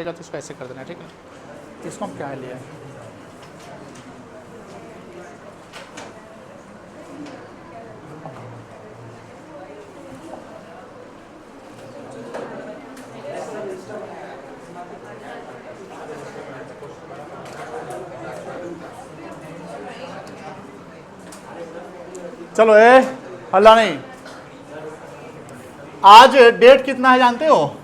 तो इसको ऐसे कर देना, ठीक है। इसको हम क्या लिया है, चलो हल्ला नहीं। आज डेट कितना है जानते हो?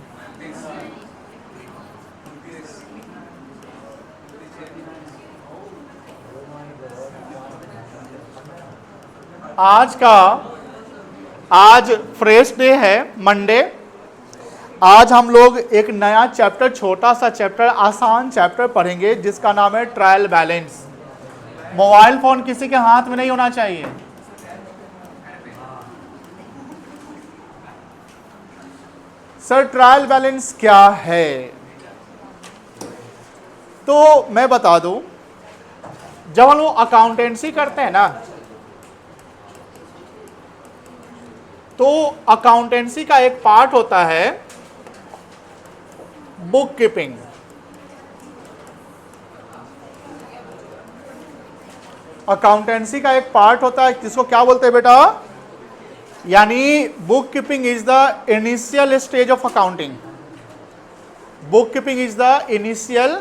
आज फ्रेश डे है, मंडे। आज हम लोग एक नया चैप्टर, छोटा सा चैप्टर, आसान चैप्टर पढ़ेंगे जिसका नाम है ट्रायल बैलेंस। मोबाइल फोन किसी के हाथ में नहीं होना चाहिए। सर ट्रायल बैलेंस क्या है? तो मैं बता दूं, जब हम लोग अकाउंटेंसी करते हैं ना, तो अकाउंटेंसी का एक पार्ट होता है बुक कीपिंग। अकाउंटेंसी का एक पार्ट होता है जिसको क्या बोलते हैं बेटा? यानी bookkeeping is the initial stage of accounting. Bookkeeping is the initial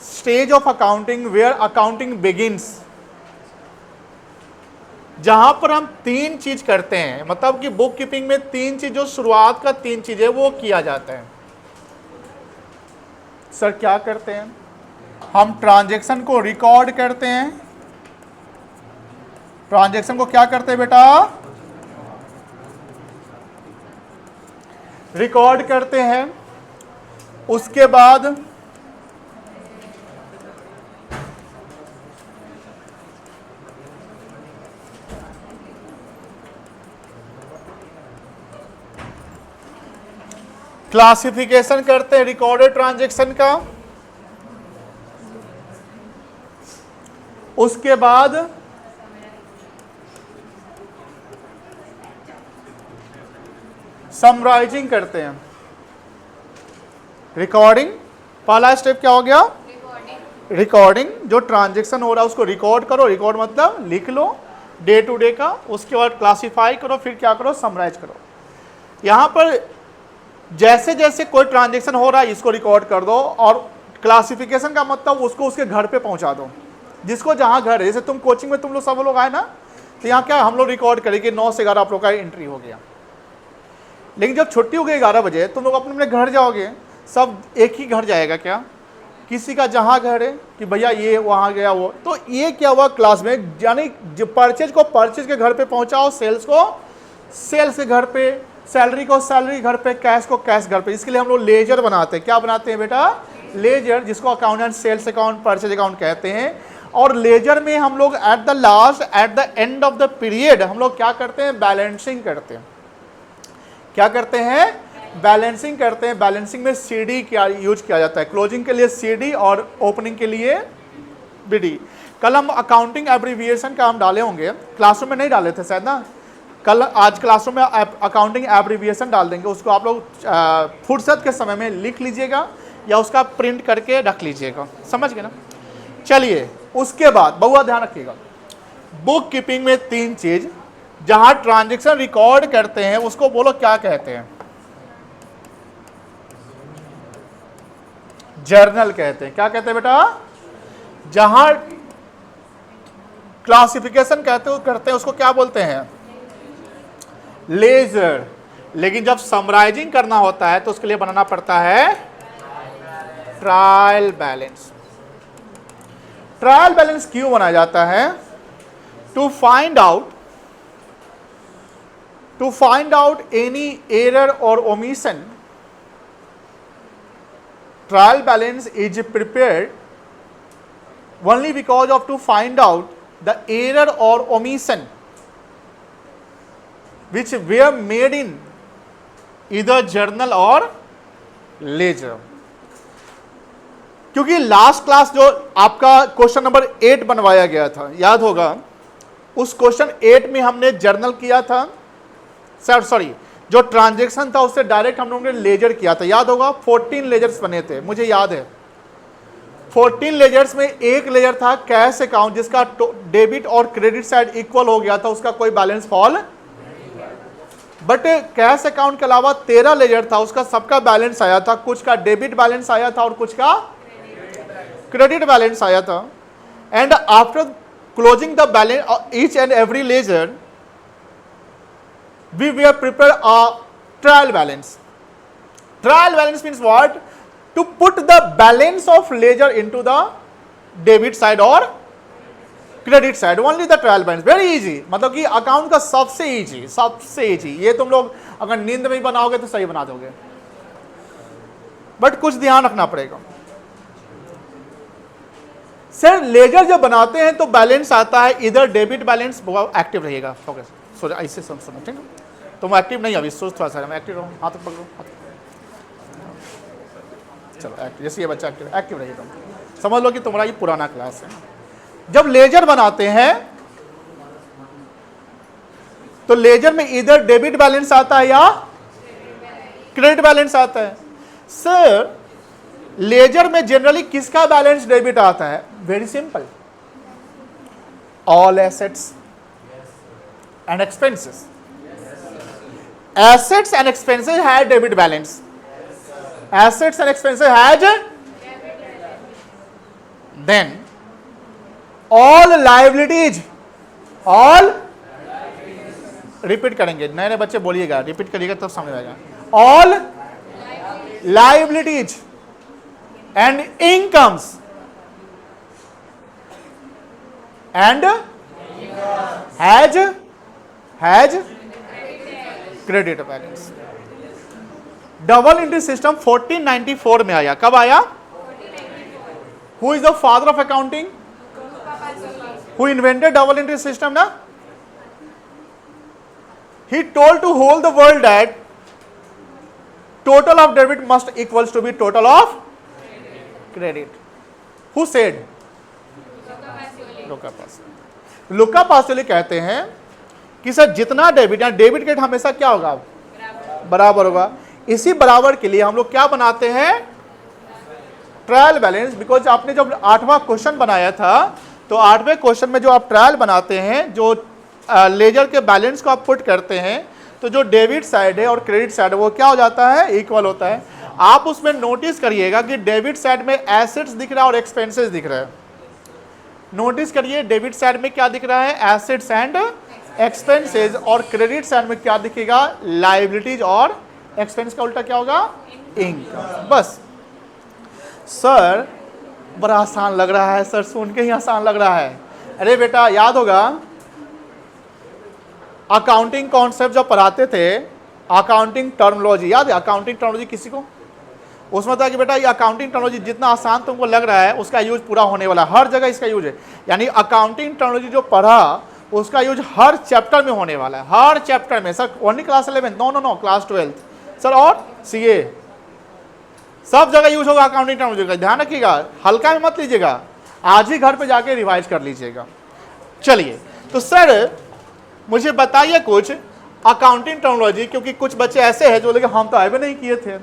stage of accounting where accounting begins. जहां पर हम तीन चीज करते हैं, मतलब कि बुक कीपिंग में तीन चीज, जो शुरुआत का तीन चीजें वो किया जाता है। सर क्या करते हैं? हम ट्रांजैक्शन को रिकॉर्ड करते हैं। ट्रांजैक्शन को क्या करते हैं बेटा? रिकॉर्ड करते हैं। उसके बाद क्लासिफिकेशन करते हैं रिकॉर्डेड ट्रांजैक्शन का। उसके बाद समराइजिंग करते हैं। रिकॉर्डिंग, पहला स्टेप क्या हो गया? रिकॉर्डिंग। जो ट्रांजैक्शन हो रहा है उसको रिकॉर्ड करो। रिकॉर्ड मतलब लिख लो डे टू डे का। उसके बाद क्लासिफाई करो, फिर क्या करो? समराइज करो। यहां पर जैसे जैसे कोई ट्रांजैक्शन हो रहा है इसको रिकॉर्ड कर दो, और क्लासिफिकेशन का मतलब उसको उसके घर पे पहुंचा दो, जिसको जहां घर है। जैसे तुम कोचिंग में तुम लोग सब लोग आए ना, तो यहाँ क्या हम लोग रिकॉर्ड करेंगे 9 से 11 आप लोग का एंट्री हो गया। लेकिन जब छुट्टी हो गई 11 बजे, तुम लोग अपने अपने घर जाओगे, सब एक ही घर जाएगा क्या? किसी का जहां घर है कि भैया ये वहां गया वो। तो ये क्या हुआ क्लास में, यानी परचेज को परचेज के घर पे पहुंचाओ, सेल्स को सेल्स के घर पे, सैलरी को सैलरी घर पे, कैश को कैश घर पे। इसके लिए हम लोग लेजर बनाते हैं। क्या बनाते हैं बेटा? लेजर, जिसको accountant sales account, purchase account कहते हैं। और लेजर में हम लोग at the last, at the end of the period हम लोग क्या करते हैं? बैलेंसिंग करते हैं। क्या करते हैं? बैलेंसिंग करते हैं। बैलेंसिंग में सीडी क्या यूज किया जाता है? क्लोजिंग के लिए सीडी और ओपनिंग के लिए बीडी। कल हम अकाउंटिंग एब्रीविएशन का हम डाले होंगे, क्लासरूम में नहीं डाले थे शायद ना। कल आज क्लासरूम में अकाउंटिंग एब्रीविएशन डाल देंगे। उसको आप लोग फुर्सत के समय में लिख लीजिएगा या उसका प्रिंट करके रख लीजिएगा। समझ गए ना? चलिए, उसके बाद बहुआ ध्यान रखिएगा, बुक कीपिंग में तीन चीज जहां ट्रांजैक्शन रिकॉर्ड करते हैं उसको बोलो क्या कहते हैं? जर्नल कहते हैं। क्या कहते हैं बेटा? जहां क्लासिफिकेशन करते हैं उसको क्या बोलते हैं? लेजर। लेकिन जब समराइजिंग करना होता है तो उसके लिए बनाना पड़ता है ट्रायल बैलेंस। ट्रायल बैलेंस क्यों बनाया जाता है? To find out any error or omission. Trial balance is prepared only because of to find out the error or omission which were made in either journal or ledger। क्योंकि last class जो आपका question number 8 बनवाया गया था, याद होगा, उस question 8 में हमने जर्नल किया था, सॉरी जो ट्रांजेक्शन था उससे डायरेक्ट हम लोगों ने लेजर किया था, याद होगा 14 लेजर्स बने थे, मुझे याद है 14 लेजर्स में एक लेजर था कैश अकाउंट जिसका डेबिट और क्रेडिट साइड इक्वल हो गया था, उसका कोई balance fall, but cash account के अलावा 13 लेजर था, उसका सबका बैलेंस आया था, कुछ का डेबिट बैलेंस आया था और कुछ का क्रेडिट बैलेंस आया था। And after closing the balance each and every ledger we were prepared a trial balance. Trial balance means what? To put the balance of ledger into the debit side or credit side. Only the trial balance. Very easy. मतलब कि account का सबसे easy, ये तुम लोग अगर नींद में ही बनाओगे तो सही बना दोगे, बट कुछ ध्यान रखना पड़ेगा। सर लेजर जब बनाते हैं तो बैलेंस आता है, इधर डेबिट बैलेंस एक्टिव रहेगा, फोकस सो ऐसे सुनो, ठीक है? तुम एक्टिव नहीं अभी, सोच थोड़ा सा, मैं एक्टिव रहूँ, हाथ पकड़ो, चलो एक्टिव, जैसे ये बच्चा एक्टिव रहिए, तुम समझ लो कि तुम्हारा ये पुराना क्लास है। जब लेजर बनाते हैं तो लेजर में इधर डेबिट बैलेंस आता है या क्रेडिट बैलेंस आता है। सर लेजर में जनरली किसका बैलेंस डेबिट आता है? Very simple, all assets and expenses. Assets and expenses had debit balance. Assets and expenses had then all liabilities, all repeat करेंगे, नए नए बच्चे बोलिएगा, रिपीट करिएगा तब समझ आएगा। all liabilities and incomes and has credit balance. Double entry system 1494 में आया, कब आया? Who is the father of accounting? Who invented double entry system ना? He told to whole the world that total of debit must equals to be total of credit. Who said? Luca Pacioli कहते हैं कि sir जितना debit या debit credit हमेशा क्या होगा? बराबर होगा। इसी बराबर के लिए हम लोग क्या बनाते हैं? Trial balance. बिकॉज आपने जब 8वां क्वेश्चन बनाया था तो 8वें क्वेश्चन में जो आप ट्रायल बनाते हैं, जो लेजर के बैलेंस को आप पुट करते हैं, तो जो डेबिट साइड है और क्रेडिट साइड है वो क्या हो जाता है? इक्वल होता है। आप उसमें नोटिस करिएगा कि डेबिट साइड में एसेट्स दिख रहा है और एक्सपेंसेस दिख रहा है। नोटिस करिए डेबिट साइड में क्या दिख रहा है? एसेट्स एंड एक्सपेंसेस, और क्रेडिट साइड में क्या दिखेगा? लायबिलिटीज और एक्सपेंस का उल्टा क्या होगा? इनकम। बस सर बड़ा आसान लग रहा है, सर सुन के ही आसान लग रहा है। अरे बेटा याद होगा अकाउंटिंग कॉन्सेप्ट जब पढ़ाते थे, अकाउंटिंग टर्मिनोलॉजी याद है? अकाउंटिंग टर्मिनोलॉजी किसी को? उसमें था कि बेटा ये अकाउंटिंग टर्मिनोलॉजी जितना आसान तुमको लग रहा है उसका यूज पूरा होने वाला है, हर जगह इसका यूज है। यानी अकाउंटिंग टर्मिनोलॉजी जो पढ़ा उसका यूज हर चैप्टर में होने वाला है, हर चैप्टर में। Sir only class 11? No class 12 sir, और सीए सब जगह यूज होगा अकाउंटिंग टर्मिनोलॉजी का, ध्यान रखिएगा, हल्का में मत लीजिएगा, आज ही घर पे जाके रिवाइज कर लीजिएगा। चलिए तो सर मुझे बताइए कुछ अकाउंटिंग टर्मिनोलॉजी, क्योंकि कुछ बच्चे ऐसे हैं जो लेकिन हम तो आए भी नहीं किए थे।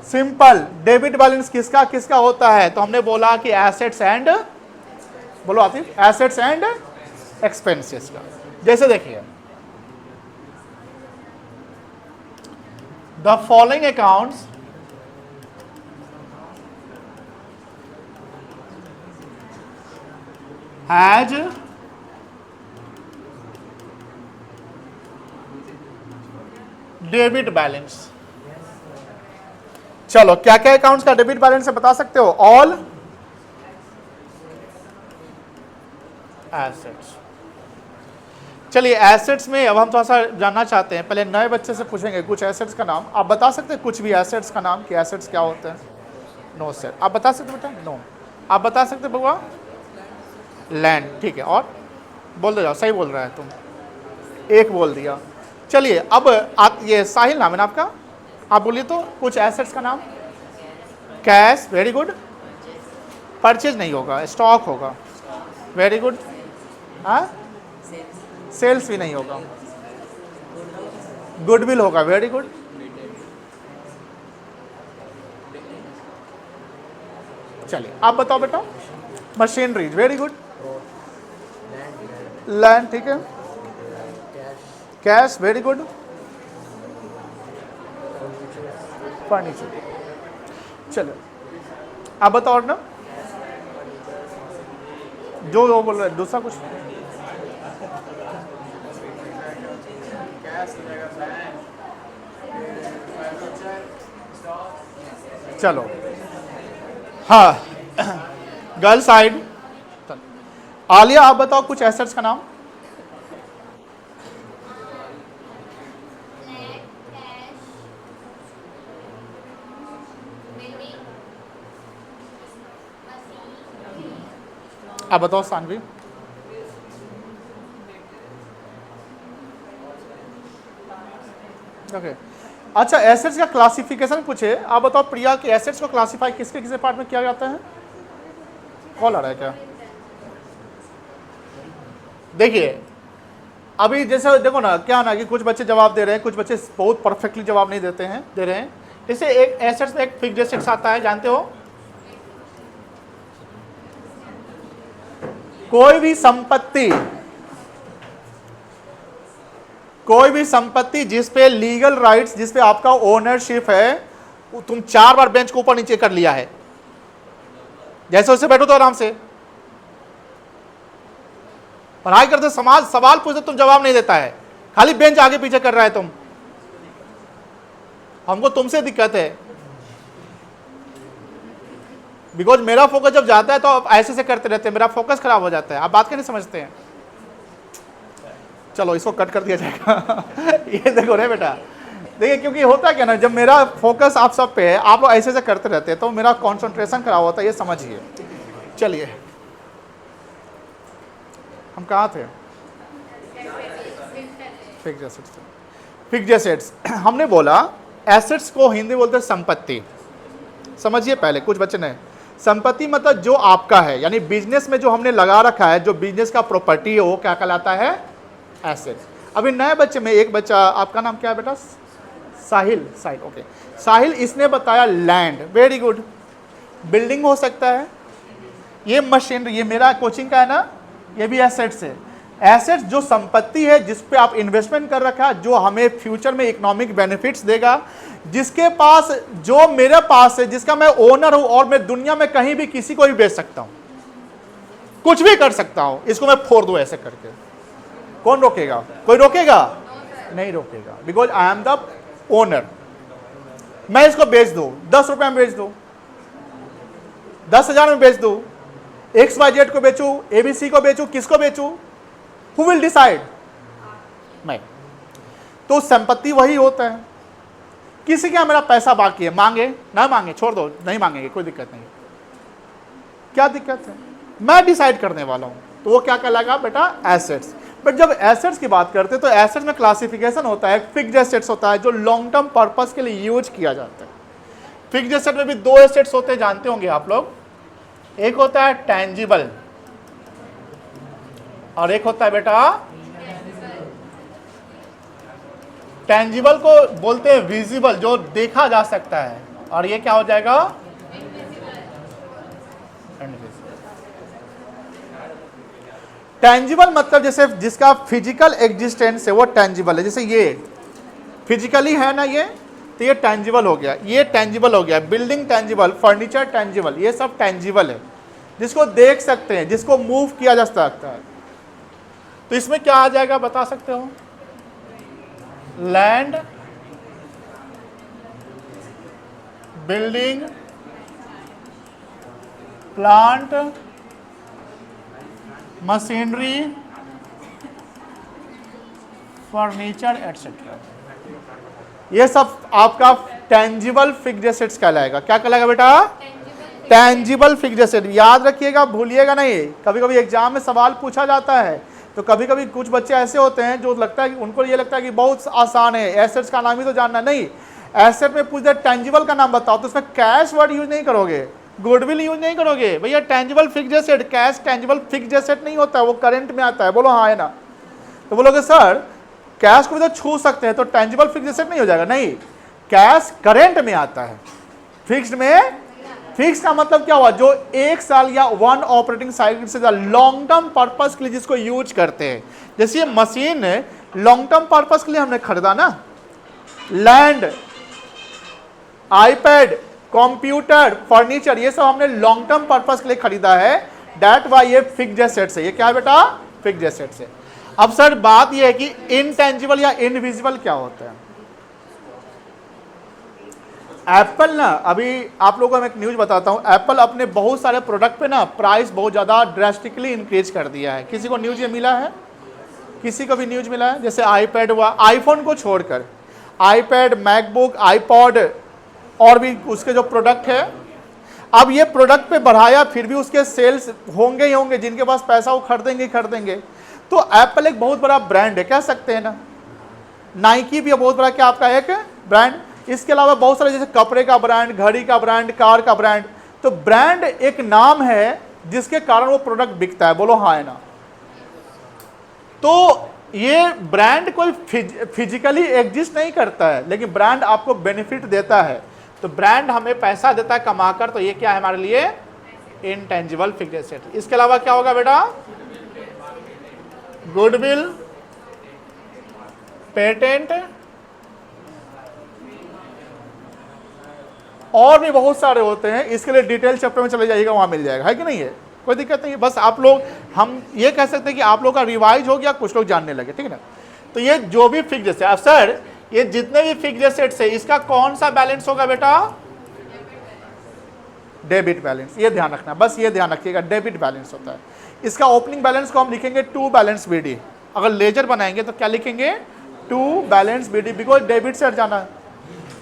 सिंपल, डेबिट बैलेंस किसका किसका होता है? तो हमने बोला कि एसेट्स एंड, बोलो आतिफ, एसेट्स एंड एक्सपेंसेस का। जैसे देखिए the following accounts has debit balance. चलो क्या क्या अकाउंट्स का डेबिट बैलेंस है बता सकते हो? All assets. चलिए एसेट्स में अब हम थोड़ा सा जानना चाहते हैं, पहले नए बच्चे से पूछेंगे कुछ एसेट्स का नाम। आप बता सकते हैं कुछ भी एसेट्स का नाम कि एसेट्स क्या होते हैं? नो सर, आप बता सकते बेटा? नो। आप बता सकते बउआ? लैंड, ठीक है। और बोल दो जाओ, सही बोल रहा है तुम, एक बोल दिया। चलिए अब आप, ये साहिल नाम है ना आपका, आप बोलिए तो कुछ एसेट्स का नाम। Cash, very good. परचेज नहीं होगा, स्टॉक होगा, वेरी गुड। हाँ, सेल्स भी नहीं होगा, गुडविल होगा, वेरी गुड। चलिए आप बताओ बेटा। Machineries, very good. लैंड, ठीक है। Cash, very good. फर्नीचर, चलो आप बताओ ना, जो वो बोल रहे हैं, दूसरा कुछ। चलो हाँ, गर्ल साइड। आलिया आप बताओ कुछ एसेट्स का नाम। आप बताओ सानवी। ओके अच्छा, एसेट्स का क्लासिफिकेशन पूछे, आप बताओ प्रिया कि एसेट्स को क्लासिफाई किसके किसके पार्ट में किया जाता है। कॉल आ रहा है क्या? देखिए अभी जैसे देखो ना, क्या ना कि कुछ बच्चे जवाब दे रहे हैं, कुछ बच्चे बहुत परफेक्टली जवाब नहीं देते हैं, दे रहे हैं। जैसे एक एसेट्स में एक फिक्स्ड एसेट्स आता है, जानते हो? कोई भी संपत्ति जिस पे लीगल राइट्स, जिस पे आपका ओनरशिप है, तुम 4 बार बेंच को ऊपर नीचे कर लिया है, जैसे उससे बैठो तो आराम से पढ़ाई करते, समाज सवाल पूछते तुम जवाब नहीं देता है, खाली बेंच आगे पीछे कर रहा है तुम। हमको तुमसे दिक्कत है, बिकॉज मेरा फोकस जब जाता है तो आप ऐसे से करते रहते हैं, मेरा फोकस खराब हो जाता है, आप बात क्यों नहीं समझते हैं। चलो इसको कट कर दिया जाएगा ये देखो रे बेटा, देखिए क्योंकि होता क्या ना, जब मेरा फोकस आप सब पे है, आप लोग ऐसे से करते रहते हैं तो मेरा कंसंट्रेशन खराब होता है, ये समझिए। चलिए हम कहाँ थे? फिक्स्ड एसेट्स हमने बोला, एसेट्स को हिंदी बोलते हैं संपत्ति। समझिए पहले, कुछ बच्चे ने संपत्ति मतलब जो आपका है, यानी बिजनेस में जो हमने लगा रखा है, जो बिजनेस का प्रॉपर्टी है, वो क्या कहलाता है? एसेट्स। अभी नए बच्चे में एक बच्चा, आपका नाम क्या है बेटा? साहिल। साहिल, ओके। साहिल, इसने बताया लैंड, वेरी गुड। बिल्डिंग हो सकता है, ये मशीन, ये मेरा कोचिंग का है ना, ये भी एसेट्स है। एसेट्स जो संपत्ति है जिस पे आप इन्वेस्टमेंट कर रखा है, जो हमें फ्यूचर में इकोनॉमिक बेनिफिट्स देगा, जिसके पास, जो मेरे पास है, जिसका मैं ओनर हूं और मैं दुनिया में कहीं भी किसी को भी बेच सकता हूं, कुछ भी कर सकता हूं, इसको मैं फोड़ दूं ऐसे करके, कौन रोकेगा? कोई रोकेगा? नहीं रोकेगा, because I am the owner. मैं इसको बेच दूं, 10 रुपए में बेच दूं, 10,000 में बेच दूं, XYZ को बेचूं, ABC को बेचूं, किसको बेचूं? Who will decide? मैं। तो संपत्ति वही होता है। किसी का मेरा पैसा बाकी है, मांगे ना मांगे, छोड़ दो, नहीं मांगेंगे, कोई दिक्कत नहीं। क्या दिक्कत है? मैं डिसाइड करने वाला हूं, तो वो क्या कहलाएगा बेटा? एसेट्स। बट जब एसेट्स की बात करते हैं तो एसेट्स में क्लासिफिकेशन होता है। फिक्स्ड एसेट्स होता है जो लॉन्ग टर्म पर्पस के लिए यूज किया जाता है। फिक्स्ड एसेट में भी 2 एसेट्स होते हैं, जानते होंगे आप लोग। एक होता है टेंजिबल और एक होता है बेटा, टेंजिबल को बोलते हैं विजिबल, जो देखा जा सकता है, और ये क्या हो जाएगा? टेंजिबल मतलब जैसे जिसका फिजिकल एग्जिस्टेंस है वो टेंजिबल है। जैसे ये फिजिकली है ना, ये तो ये टेंजिबल हो गया, ये टेंजिबल हो गया। बिल्डिंग टेंजिबल, फर्नीचर टेंजिबल, ये सब टेंजिबल है, जिसको देख सकते हैं, जिसको मूव किया जा सकता है। तो इसमें क्या आ जाएगा बता सकते हो? Land, building, plant, machinery, furniture etcetera, ये सब आपका टेंजिबल फिक्स्ड एसेट्स कहलाएगा। क्या कहलाएगा बेटा? Tangible fixed asset. याद रखिएगा, भूलिएगा नहीं, कभी कभी एग्जाम में सवाल पूछा जाता है, तो कभी कभी कुछ बच्चे ऐसे होते हैं जो लगता है कि उनको ये लगता है कि बहुत आसान है, एसेट्स का नाम ही तो जानना। नहीं, एसेट में पूछ दे टेंजिबल का नाम बताओ, तो उसमें कैश वर्ड यूज नहीं करोगे, गुडविल यूज नहीं करोगे भैया। Tangible fixed asset, cash tangible fixed asset नहीं होता है, वो करंट में आता है। बोलो हाँ है ना? तो बोलोगे सर कैश को भी तो छू सकते हैं, तो टेंजिबल फिक्स्ड एसेट नहीं हो जाएगा, नहीं, कैश करेंट में आता है, फिक्स्ड में। फिक्स का मतलब क्या हुआ, जो 1 साल या 1 ऑपरेटिंग साइकिल से लॉन्ग टर्म पर्पस के लिए जिसको यूज करते हैं। जैसे ये मशीन लॉन्ग टर्म पर्पस के लिए हमने खरीदा ना, लैंड, आईपैड, कंप्यूटर, फर्नीचर, ये सब हमने लॉन्ग टर्म पर्पस के लिए खरीदा है, दैट वाई ये फिक्स्ड एसेट्स है। ये क्या है बेटा, फिक्स्ड एसेट्स है। अब सर बात ये है कि इनटेंजिबल या इनविजिबल क्या होता है। एप्पल ना, अभी आप लोगों को मैं एक न्यूज बताता हूं, एप्पल अपने बहुत सारे प्रोडक्ट पे ना प्राइस बहुत ज़्यादा ड्रेस्टिकली इंक्रीज कर दिया है। किसी को न्यूज ये मिला है, किसी को भी न्यूज मिला है? जैसे आईपैड हुआ, आईफोन को छोड़कर आईपैड, मैकबुक, आईपॉड और भी उसके जो प्रोडक्ट है, अब ये प्रोडक्ट पे बढ़ाया, फिर भी उसके सेल्स होंगे ही होंगे, जिनके पास पैसा वो खरीदेंगे ही खरीदेंगे। तो एप्पल एक बहुत बड़ा ब्रांड है, कह सकते हैं ना। नाइकी भी बहुत बड़ा क्या आपका एक ब्रांड। इसके अलावा बहुत सारे जैसे कपड़े का ब्रांड, घड़ी का ब्रांड, कार का ब्रांड। तो ब्रांड एक नाम है जिसके कारण वो प्रोडक्ट बिकता है, बोलो हाँ है ना। तो ये ब्रांड कोई फिजिकली एग्जिस्ट नहीं करता है, लेकिन ब्रांड आपको बेनिफिट देता है। तो ब्रांड हमें पैसा देता है कमाकर, तो ये क्या है हमारे लिए, इनटेंजिबल फिक्स्ड एसेट। इसके अलावा क्या होगा बेटा, गुडविल, पेटेंट और भी बहुत सारे होते हैं। इसके लिए डिटेल चैप्टर में चले जाइएगा, वहां मिल जाएगा, है कि नहीं है, कोई दिक्कत नहीं है। बस आप लोग, हम ये कह सकते हैं कि आप लोग का रिवाइज हो गया, कुछ लोग जानने लगे, ठीक है ना। तो ये जो भी फिक्स्ड एसेट, अब सर ये जितने भी फिक्स्ड एसेट्स है, इसका कौन सा बैलेंस होगा बेटा, डेबिट बैलेंस। ये ध्यान रखना, बस ये ध्यान रखिएगा, डेबिट बैलेंस होता है। इसका ओपनिंग बैलेंस को हम लिखेंगे टू बैलेंस बीडी। अगर लेजर बनाएंगे तो क्या लिखेंगे, to balance BD, because debit से हट जाना है।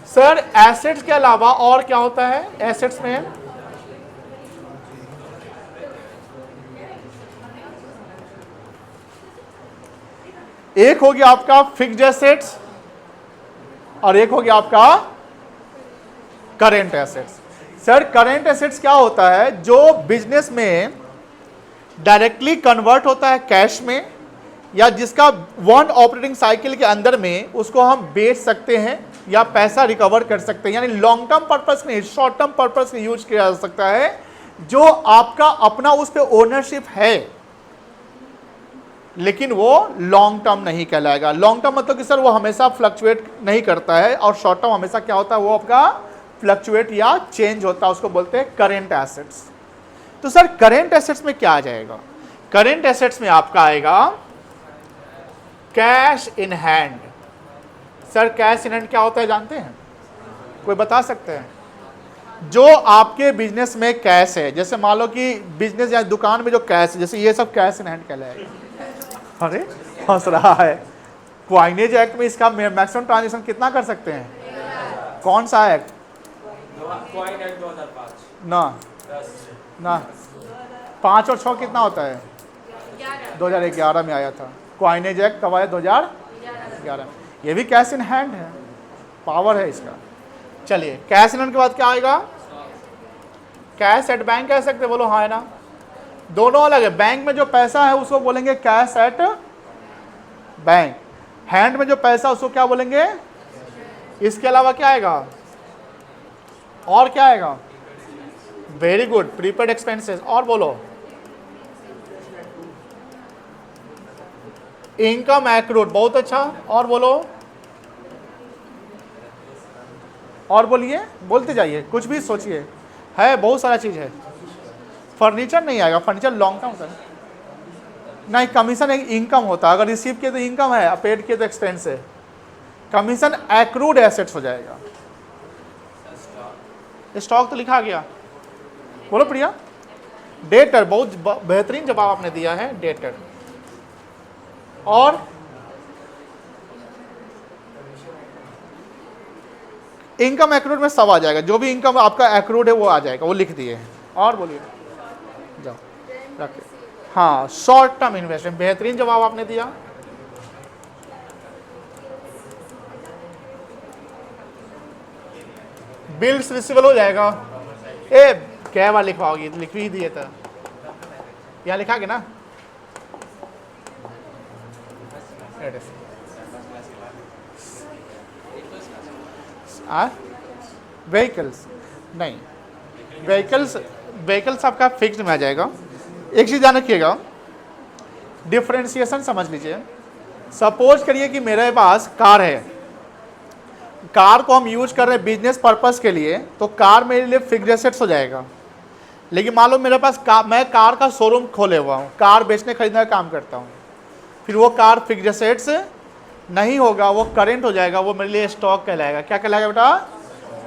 सर एसेट्स के अलावा और क्या होता है एसेट्स में, एक हो गया आपका फिक्स्ड एसेट्स और एक हो गया आपका current assets. Sir current assets क्या होता है, जो बिजनेस में डायरेक्टली कन्वर्ट होता है कैश में, या जिसका 1 ऑपरेटिंग साइकिल के अंदर में उसको हम बेच सकते हैं या पैसा रिकवर कर सकते हैं। यानी लॉन्ग टर्म पर्पस में, शॉर्ट टर्म पर्पस में यूज किया जा सकता है, जो आपका अपना उस पर ओनरशिप है, लेकिन वो लॉन्ग टर्म नहीं कहलाएगा। लॉन्ग टर्म मतलब कि सर वो हमेशा फ्लक्चुएट नहीं करता है, और शॉर्ट टर्म हमेशा क्या होता है, वो आपका फ्लक्चुएट या चेंज होता है, उसको बोलते हैं करेंट एसेट्स। तो सर करेंट एसेट्स में क्या आ जाएगा, करेंट एसेट्स में आपका आएगा cash in hand. Sir cash in hand क्या होता है जानते हैं, कोई बता सकते हैं? जो आपके बिजनेस में कैश है, जैसे मान लो कि बिजनेस या दुकान में जो कैश है, जैसे ये सब कैश इन हैंड कहलाएगा। अरे हंस रहा है। क्वाइनेज एक्ट में इसका मैक्सिमम ट्रांजेक्शन कितना कर सकते हैं, कौन सा एक्ट? ना ना 5 और 6 कितना होता है, 2011 में आया था। क्वाइनेज एक्ट कब आया, 2011। ये भी कैश इन हैंड है, पावर है इसका। चलिए कैश इन हैंड के बाद क्या आएगा, कैश एट बैंक कह सकते, बोलो हाँ है ना। दोनों अलग है, बैंक में जो पैसा है उसको बोलेंगे कैश एट बैंक, हैंड में जो पैसा उसको क्या बोलेंगे। इसके अलावा क्या आएगा, और क्या आएगा, वेरी गुड, प्रीपेड एक्सपेंसेस। और बोलो, इनकम एक्रूड, बहुत अच्छा। और बोलो, और बोलिए, बोलते जाइए, कुछ भी सोचिए, है बहुत सारा चीज है। फर्नीचर नहीं आएगा, फर्नीचर लॉन्ग टर्म होता है नहीं। कमीशन एक इनकम होता है, अगर रिसीव किए तो इनकम है, पेड किए तो एक्सपेंस है। कमीशन एक्रूड एसेट्स हो जाएगा। स्टॉक तो लिखा गया, बोलो प्रिया। डेटर, बहुत बेहतरीन जवाब आपने दिया है, डेटर। और इनकम एक्रूड में सब आ जाएगा, जो भी इनकम आपका एक्रूड है वो आ जाएगा, वो लिख दिए हैं। और बोलिए, जाओ रखिए। हाँ, शॉर्ट टर्म इन्वेस्टमेंट, बेहतरीन जवाब आपने दिया। बिल्स रिसीवेबल हो जाएगा। ए क्या बार लिखवाओगी, लिख ही दिए था, यहाँ लिखा के ना। व्हीकल्स नहीं, व्हीकल्स आपका फिक्स्ड में आ जाएगा। एक चीज़ ध्यान रखिएगा, डिफरेंशिएशन समझ लीजिए। सपोज करिए कि मेरे पास कार है, कार को हम यूज कर रहे हैं बिजनेस पर्पस के लिए, तो कार मेरे लिए फिक्स्ड एसेट्स हो जाएगा। लेकिन मान लो मेरे पास मैं कार का शोरूम खोले हुआ हूँ, कार बेचने खरीदने का काम करता हूँ, फिर वो कार फिक्स्ड एसेट्स नहीं होगा, वो करेंट हो जाएगा, वो मेरे लिए स्टॉक कहलाएगा। क्या कहलाएगा बेटा?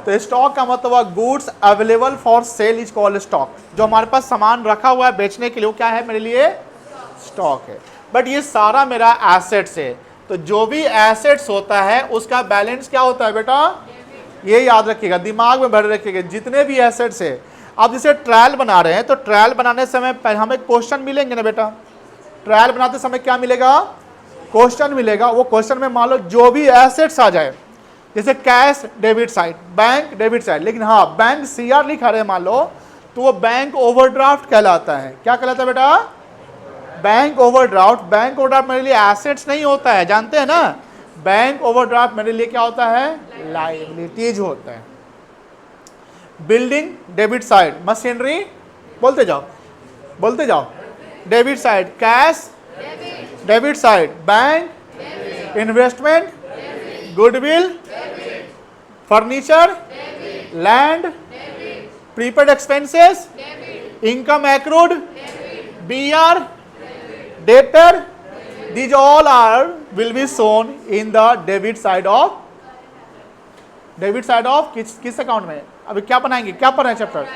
तो स्टॉक का मतलब goods available for sale is called stock. जो हमारे पास सामान रखा हुआ है बेचने के लिए, वो क्या है? मेरे लिए स्टॉक है। बट ये सारा मेरा एसेट्स है, तो जो भी एसेट्स होता है उसका बैलेंस क्या होता है बेटा? ये याद रखिएगा, दिमाग में भर रखिएगा, जितने भी एसेट्स है। अब जैसे ट्रायल बना रहे हैं, तो ट्रायल बनाने समय हमें क्वेश्चन मिलेंगे ना बेटा। ट्रायल बनाते समय क्या मिलेगा? क्वेश्चन मिलेगा। वो क्वेश्चन में मान लो जो भी एसेट्स आ जाए, जैसे cash debit side, bank debit side, लेकिन हाँ बैंक सीआर लिखा रहे मान लो, तो वो बैंक ओवरड्राफ्ट कहलाता है। क्या कहलाता है बेटा? Bank overdraft. बैंक ओवरड्राफ्ट मेरे लिए एसेट्स नहीं होता है, जानते हैं ना। बैंक ओवरड्राफ्ट मेरे लिए क्या होता है? लायबिलिटीज होता है। बिल्डिंग डेबिट साइड, मशीनरी, बोलते जाओ बोलते जाओ, debit side, cash debit side, bank, investment, goodwill, furniture, land, prepaid expenses, income accrued, BR, debtor, these all are will be shown in the debit side of किस account में? अभी क्या बनाएंगे, क्या पढ़ रहे हैं चैप्टर?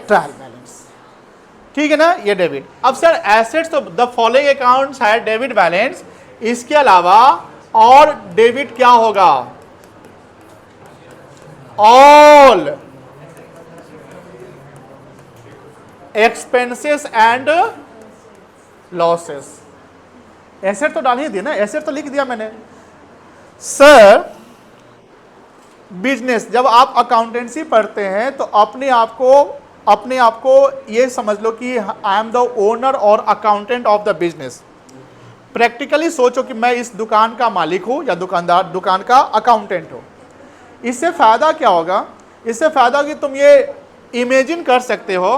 ट्रायल बैलेंस, ठीक है ना। ये डेबिट। अब सर एसेट्स तो द फॉलोइंग अकाउंट्स है डेबिट बैलेंस, इसके अलावा और डेबिट क्या होगा? All expenses and losses. Asset तो डाल ही दिया ना, एसेट तो लिख दिया मैंने। सर बिजनेस, जब आप अकाउंटेंसी पढ़ते हैं तो अपने आप को ये समझ लो कि आई एम द ओनर और accountant of the business. Practically सोचो कि मैं इस दुकान का मालिक हूं या दुकानदार दुकान का अकाउंटेंट हो। इससे फायदा क्या होगा? इससे फायदा कि तुम ये इमेजिन कर सकते हो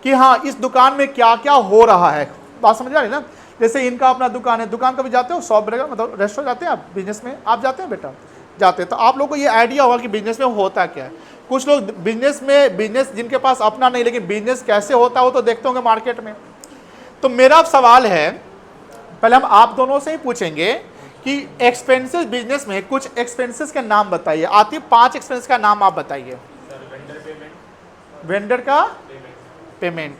कि हाँ इस दुकान में क्या क्या हो रहा है। बात समझ आ रही ना? जैसे इनका अपना दुकान है, दुकान कभी जाते हो? शॉप वगैरह मतलब रेस्टोरेंट जाते हैं आप? बिजनेस में आप जाते हैं बेटा? जाते हैं। तो आप लोग को ये आइडिया होगा कि बिजनेस में होता क्या है। कुछ लोग बिजनेस जिनके पास अपना नहीं, लेकिन बिजनेस कैसे होता है वो तो देखते होंगे मार्केट में। तो मेरा सवाल है, पहले हम आप दोनों से ही पूछेंगे कि एक्सपेंसेस, बिजनेस में कुछ एक्सपेंसेस के नाम बताइए। आती 5 एक्सपेंस का नाम आप बताइए। वेंडर का पेमेंट,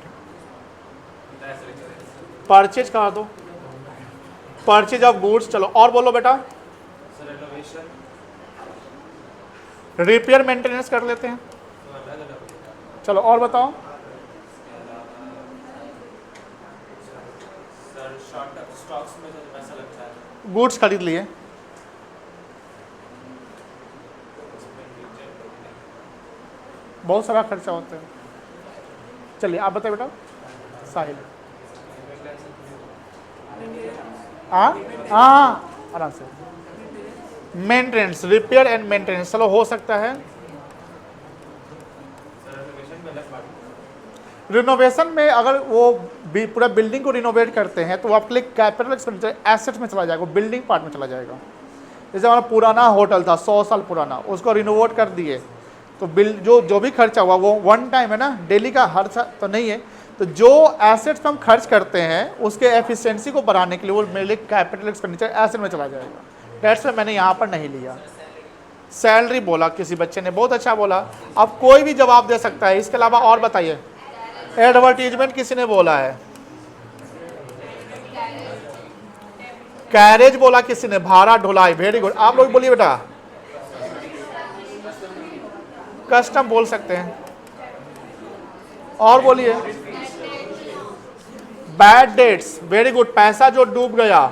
परचेज कहा दो, परचेज ऑफ गुड्स। चलो और बोलो बेटा। रिपेयर मेंटेनेंस कर लेते हैं। चलो और बताओ। गुड्स खरीद लिए। बहुत सारा खर्चा होता है। चलिए आप बताइए बेटा। साहिल। हाँ आराम से। मेंटेनेंस, रिपेयर एंड मेंटेनेंस, चलो हो सकता है। रिनोवेशन में अगर वो पूरा बिल्डिंग को रिनोवेट करते हैं तो वो आपके लिए कैपिटल एक्सपेंडिचर एसेट्स में चला जाएगा, बिल्डिंग पार्ट में चला जाएगा। जैसे हमारा पुराना होटल था 100 साल पुराना, उसको रिनोवेट कर दिए तो बिल जो भी खर्चा हुआ वो वन टाइम है ना, डेली का हर तो नहीं है। तो जो एसेट्स हम खर्च करते हैं उसके एफिशिएंसी को बढ़ाने के लिए वो मेरे लिए कैपिटल एक्सपेंडिचर एसेट में चला जाएगा। डेट्स में मैंने यहाँ पर नहीं लिया। सैलरी बोला किसी बच्चे ने, बहुत अच्छा बोला। अब कोई भी जवाब दे सकता है, इसके अलावा और बताइए। एडवर्टीजमेंट किसी ने बोला है। कैरेज बोला किसी ने, भाड़ा ढुलाई, वेरी गुड। आप लोग बोलिए बेटा। कस्टम बोल सकते हैं। और बोलिए। Bad debts, very good. पैसा जो डूब गया,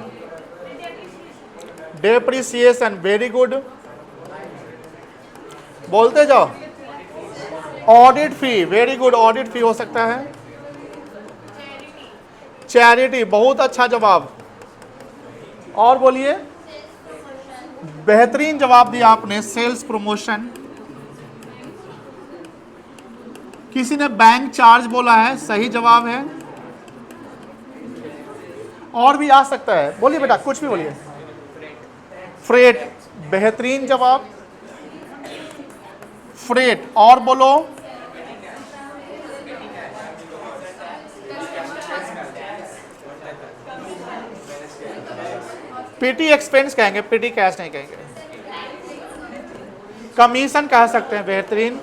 डेप्रिसिएशन, वेरी गुड। बोलते जाओ। ऑडिट फी, वेरी गुड, ऑडिट फी हो सकता है। चैरिटी, बहुत अच्छा जवाब। और बोलिए। बेहतरीन जवाब दिया आपने। सेल्स प्रमोशन, किसी ने बैंक चार्ज बोला है, सही जवाब है। और भी आ सकता है, बोलिए बेटा कुछ भी बोलिए। फ्रेट, बेहतरीन जवाब, फ्रेट। और बोलो। पेटी एक्सपेंस कहेंगे, पेटी कैश नहीं कहेंगे। कमीशन कह सकते हैं, बेहतरीन।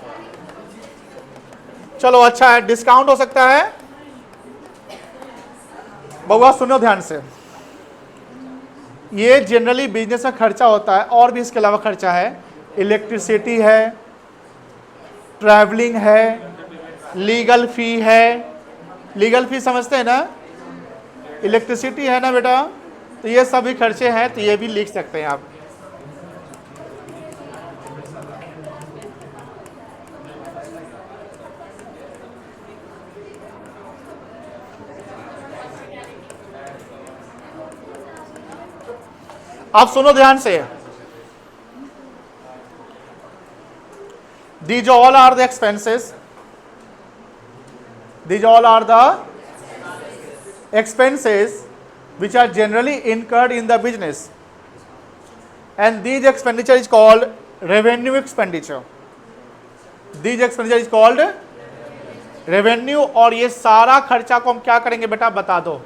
चलो अच्छा है, डिस्काउंट हो सकता है। बउआ सुनो ध्यान से, ये जनरली बिजनेस में खर्चा होता है, और भी इसके अलावा खर्चा है। इलेक्ट्रिसिटी है, ट्रैवलिंग है, लीगल फी है। लीगल फी समझते हैं ना, इलेक्ट्रिसिटी है ना बेटा, तो ये सभी खर्चे हैं, तो ये भी लिख सकते हैं आप। आप सुनो ध्यान से, these all are the expenses, these all are the expenses which are generally incurred in the business, and these expenditure is called revenue expenditure. These expenditure is called revenue। और ये सारा खर्चा को हम क्या करेंगे बेटा, बता दो।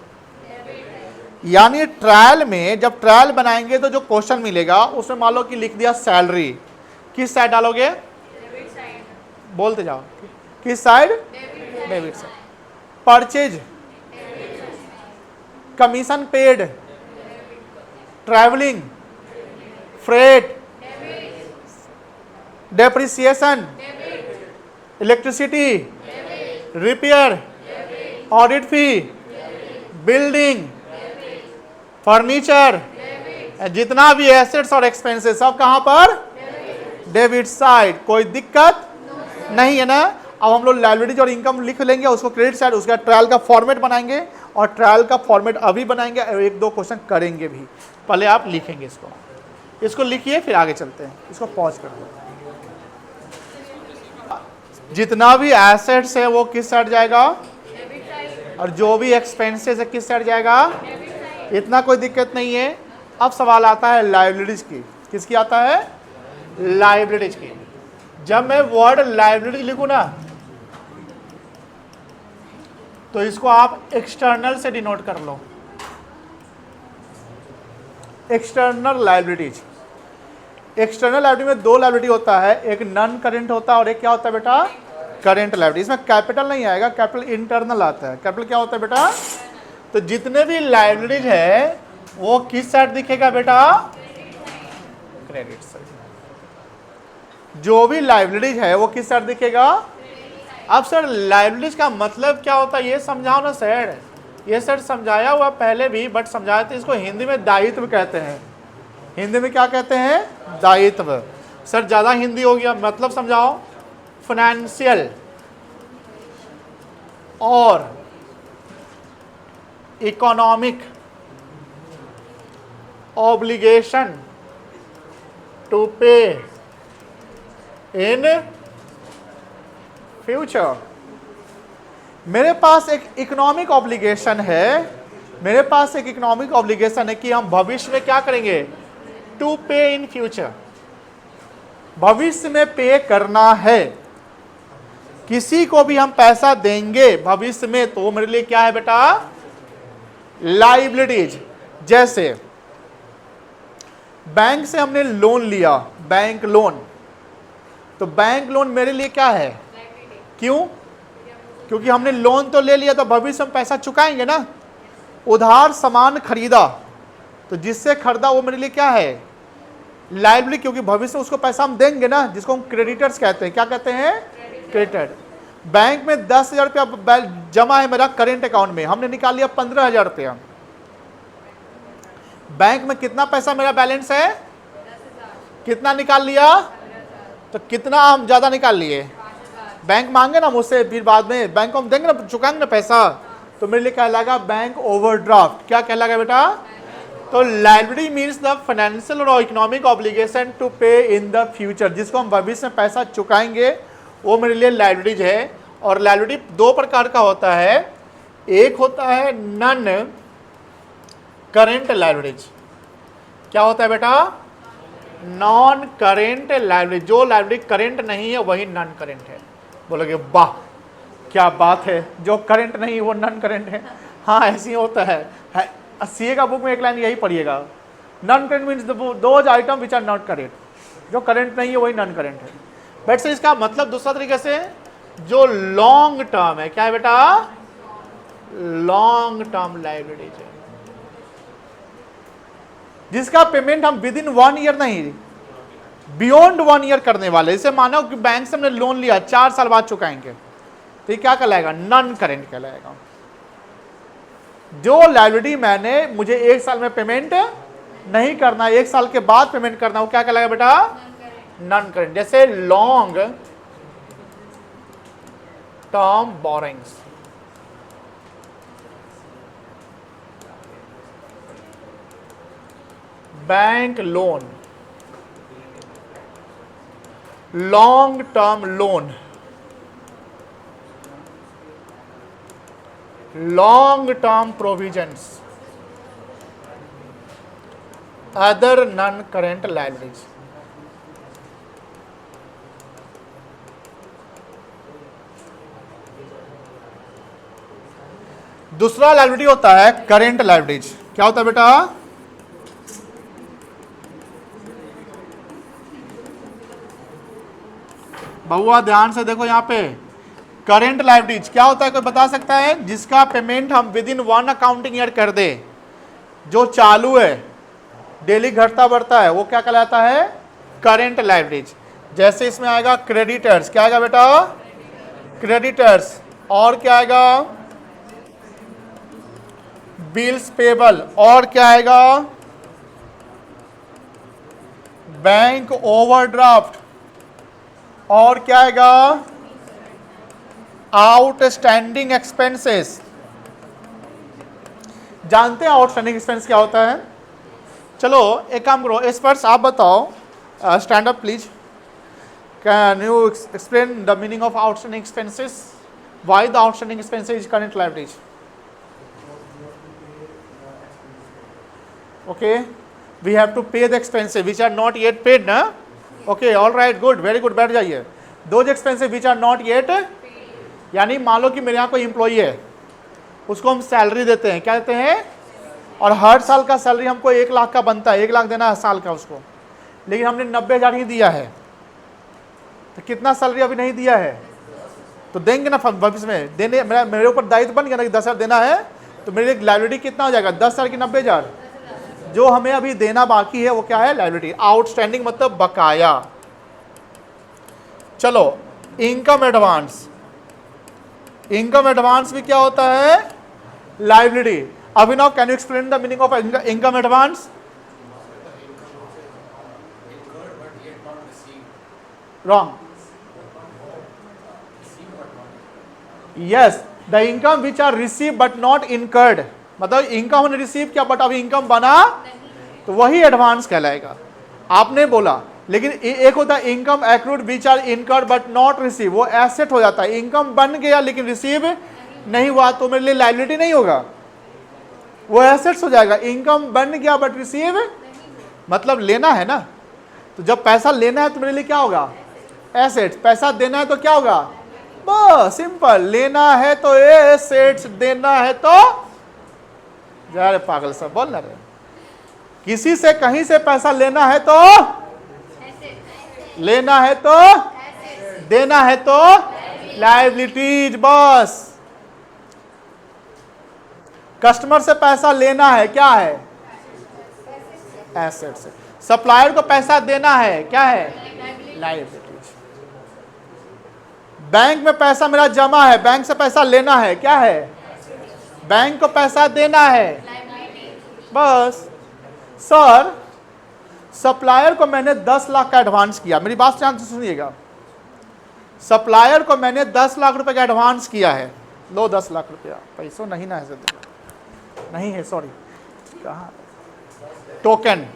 यानी ट्रायल में जब ट्रायल बनाएंगे तो जो क्वेश्चन मिलेगा उसमें मान लो कि लिख दिया सैलरी, किस साइड डालोगे, बोलते जाओ, किस side, debit side. Purchase, commission paid, travelling, freight, depreciation, electricity, repair, audit fee, building, furniture, जितना भी एसेट्स और एक्सपेंसेस सब कहां पर, डेबिट साइड। कोई दिक्कत नहीं है ना। अब हम लोग लायबिलिटीज और इनकम लिख लेंगे, उसको क्रेडिट साइड, उसका ट्रायल का फॉर्मेट बनाएंगे, और ट्रायल का फॉर्मेट अभी बनाएंगे, एक दो क्वेश्चन करेंगे भी। पहले आप लिखेंगे इसको लिखिए, फिर आगे चलते हैं। इसको पॉज कर दो। जितना भी एसेट्स है वो किस साइड जाएगा, और जो भी एक्सपेंसेस है किस साइड जाएगा, इतना कोई दिक्कत नहीं है। अब सवाल आता है लायबिलिटीज की। किसकी आता है, लायबिलिटीज की। जब मैं वर्ड लायबिलिटी लिखूं ना, तो इसको आप एक्सटर्नल से डिनोट कर लो, एक्सटर्नल लायबिलिटीज। एक्सटर्नल लायबिलिटी में दो लायबिलिटी होता है, एक नॉन करेंट होता है और एक क्या होता है बेटा, करेंट लायबिलिटी। इसमें कैपिटल नहीं आएगा, कैपिटल इंटरनल आता है। कैपिटल क्या होता है बेटा, तो जितने भी लायबिलिटीज है वो किस साइड दिखेगा बेटा, क्रेडिट साइड। जो भी लायबिलिटीज है वो किस साइड दिखेगा। अब सर लायबिलिटीज का मतलब क्या होता है ये समझाओ ना सर। ये सर समझाया हुआ पहले भी, बट समझाया तो इसको हिंदी में दायित्व कहते हैं। हिंदी में क्या कहते हैं, दायित्व। सर ज़्यादा हिंदी हो गया, मतलब समझाओ। फाइनेंशियल और इकोनॉमिक ऑब्लिगेशन टू पे इन फ्यूचर। मेरे पास एक इकोनॉमिक ऑब्लिगेशन है, मेरे पास एक इकोनॉमिक ऑब्लिगेशन है कि हम भविष्य में क्या करेंगे, टू पे इन फ्यूचर, भविष्य में पे करना है। किसी को भी हम पैसा देंगे भविष्य में, तो वो मेरे लिए क्या है बेटा, लायबिलिटीज। जैसे बैंक से हमने लोन लिया, बैंक लोन, तो बैंक लोन मेरे लिए क्या है, क्यों, क्योंकि हमने लोन तो ले लिया, तो भविष्य में पैसा चुकाएंगे ना। उधार सामान खरीदा, तो जिससे खरीदा वो मेरे लिए क्या है, लायबिलिटी, क्योंकि भविष्य में उसको पैसा हम देंगे ना, जिसको हम क्रेडिटर्स कहते हैं। क्या कहते हैं, क्रेडिटर। बैंक में 10,000 रुपया जमा है मेरा करेंट अकाउंट में, हमने निकाल लिया 15,000 रुपया। बैंक में कितना पैसा मेरा बैलेंस है, कितना निकाल लिया, तो कितना हम ज्यादा निकाल लिए। बैंक मांगे ना मुझसे, फिर बाद में बैंक को हम देंगे ना, चुकाएंगे ना पैसा, तो मेरे लिए कहलाएगा बैंक ओवरड्राफ्ट। क्या कहलाएगा बेटा, तो लायबिलिटी मीन्स द फाइनेंशियल और इकोनॉमिक ऑब्लिगेशन टू पे इन द फ्यूचर, जिसको हम भविष्य में पैसा चुकाएंगे, वो मेरे लिए लायबिलिटीज है। और लायबिलिटी दो प्रकार का होता है, एक होता है नन करेंट लायबिलिटीज। क्या होता है बेटा? Non current liability. जो लायबिलिटी करेंट नहीं है वही नॉन करेंट है। बोलोगे वाह क्या बात है, जो करंट नहीं वो नॉन करंट है। हाँ ऐसे ही होता है। सीए का बुक में एक लाइन यही पढ़िएगा, non current means those items which are not current. जो करंट नहीं है वही नॉन करंट है। बट सर इसका मतलब दूसरा तरीके से, जो लॉन्ग टर्म है, क्या है बेटा? लॉन्ग टर्म लायबिलिटीज है, जिसका पेमेंट हम विद इन 1 ईयर नहीं, बियॉन्ड 1 ईयर करने वाले। जैसे मानो कि बैंक से हमने लोन लिया, 4 साल बाद चुकाएंगे, तो ये क्या कहलाएगा? नॉन करेंट कहलाएगा। जो लायबिलिटी मैंने मुझे 1 साल में पेमेंट नहीं करना, 1 साल के बाद पेमेंट करना, वो क्या कहलाएगा बेटा? Non current. जैसे long term borrowings, bank loan, long term loan, long term provisions, other non current liabilities. दूसरा लायबिलिटी होता है करेंट लायबिलिटीज। क्या होता है बेटा? बहुआ ध्यान से देखो यहां पे, करेंट लायबिलिटीज क्या होता है, कोई बता सकता है? जिसका पेमेंट हम विद इन 1 अकाउंटिंग ईयर कर दे, जो चालू है, डेली घटता बढ़ता है, वो क्या कहलाता है? Current liabilities. जैसे इसमें आएगा क्रेडिटर्स, क्या आएगा बेटा? क्रेडिटर्स। और क्या आएगा? Bills payable. और क्या आएगा? Bank overdraft. और क्या आएगा? Outstanding expenses. जानते हैं आउटस्टैंडिंग एक्सपेंस क्या होता है? चलो एक काम करो, एक्सपर्ट्स आप बताओ, stand up please. Can you explain the meaning of outstanding expenses? Why the outstanding expenses is current liabilities? Okay, we have to pay the expenses which are not yet paid ना। Okay, all right, good, very good, बैठ जाइए। Those expenses which are not yet, यानी मान लो कि मेरे यहाँ कोई employee है, उसको हम सैलरी देते हैं, क्या देते हैं? और हर साल का सैलरी हमको 1 लाख का बनता है, 1 लाख देना है साल का उसको, लेकिन हमने 90,000 ही दिया है, तो कितना सैलरी अभी नहीं दिया है? तो देंगे ना भविष्य में, देने मेरे ऊपर दायित्व बन गया ना कि 10,000 देना है, तो मेरी लायबिलिटी कितना हो जाएगा? 10,000 की 90,000। जो हमें अभी देना बाकी है वो क्या है? लायबिलिटी। आउटस्टैंडिंग मतलब बकाया। चलो इनकम एडवांस, इनकम एडवांस भी क्या होता है? Liability. Abhinav, can you explain the meaning of income advance? Wrong. Yes, the income which are receive but not incurred, मतलब इनकम हमने रिसीव किया बट अभी इनकम बना, तो वही एडवांस कहलाएगा। आपने बोला, लेकिन एक होता है income accrued which are incurred but not receive, वो एसेट हो जाता है। इनकम बन गया लेकिन रिसीव नहीं हुआ तो मेरे लिए लायबिलिटी नहीं होगा, वो एसेट्स हो जाएगा। इनकम बन गया बट रिसीव मतलब लेना है ना, तो जब पैसा लेना है तो मेरे लिए क्या होगा? एसेट्स। पैसा देना है तो क्या होगा? बस सिंपल, लेना है तो एसेट्स, देना है तो जा रे पागल सब बोल रहे, किसी से कहीं से पैसा लेना है तो लेना है तो देना है तो लायबिलिटीज। बस कस्टमर से पैसा लेना है, क्या है? एसेट से। सप्लायर को पैसा देना है, क्या है? लायबिलिटीज। बैंक में पैसा मेरा जमा है, बैंक से पैसा लेना है, क्या है? बैंक को पैसा देना है, बस। सर सप्लायर को मैंने 10 लाख का एडवांस किया, मेरी बात ध्यान से सुनिएगा। सप्लायर को मैंने 10 लाख रुपए का एडवांस किया है, लो 10 लाख रुपया, पैसों नहीं ना है, नहीं है, सॉरी, कहाँ? टोकन।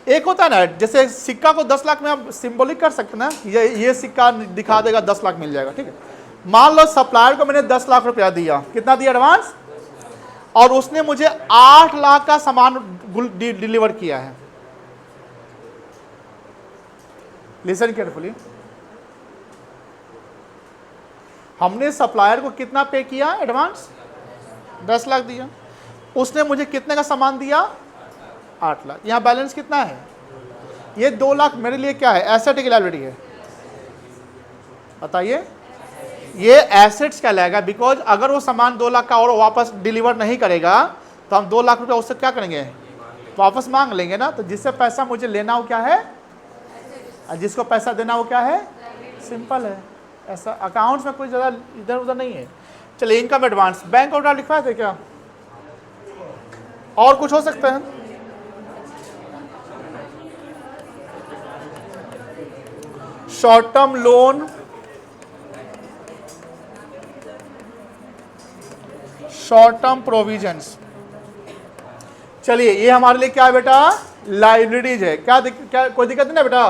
एक होता है ना, जैसे सिक्का को 10 लाख में आप सिंबॉलिक कर सकते ना, ये सिक्का दिखा देगा 10 लाख मिल जाएगा, ठीक है। मान लो सप्लायर को मैंने 10 लाख रुपया दिया, कितना दिया एडवांस, और उसने मुझे 8 लाख का सामान डिलीवर किया है। लिसन केयरफुली, हमने सप्लायर को कितना पे किया एडवांस, 10 लाख दिया, उसने मुझे कितने का सामान दिया, 8 लाख। यहां बैलेंस कितना है, ये 2 लाख मेरे लिए क्या है, एसेट की लायबिलिटी है, बताइए। ये एसेट्स कहलाएगा, बिकॉज अगर वो सामान 2 लाख का और वापस डिलीवर नहीं करेगा तो हम 2 लाख रुपया उससे क्या करेंगे, वापस मांग लेंगे ना। तो जिससे पैसा मुझे लेना वो क्या है, और जिसको पैसा देना वो क्या है, सिंपल है। ऐसा अकाउंट्स में कोई ज़्यादा इधर उधर नहीं है। चलिए इनकम एडवांस, बैंक ऑर्डर लिखवाए थे क्या, और कुछ हो सकता है, short term loan, short term provisions. चलिए ये हमारे लिए क्या है बेटा, लाइबिलिटीज है। क्या कोई दिक्कत नहीं ना बेटा।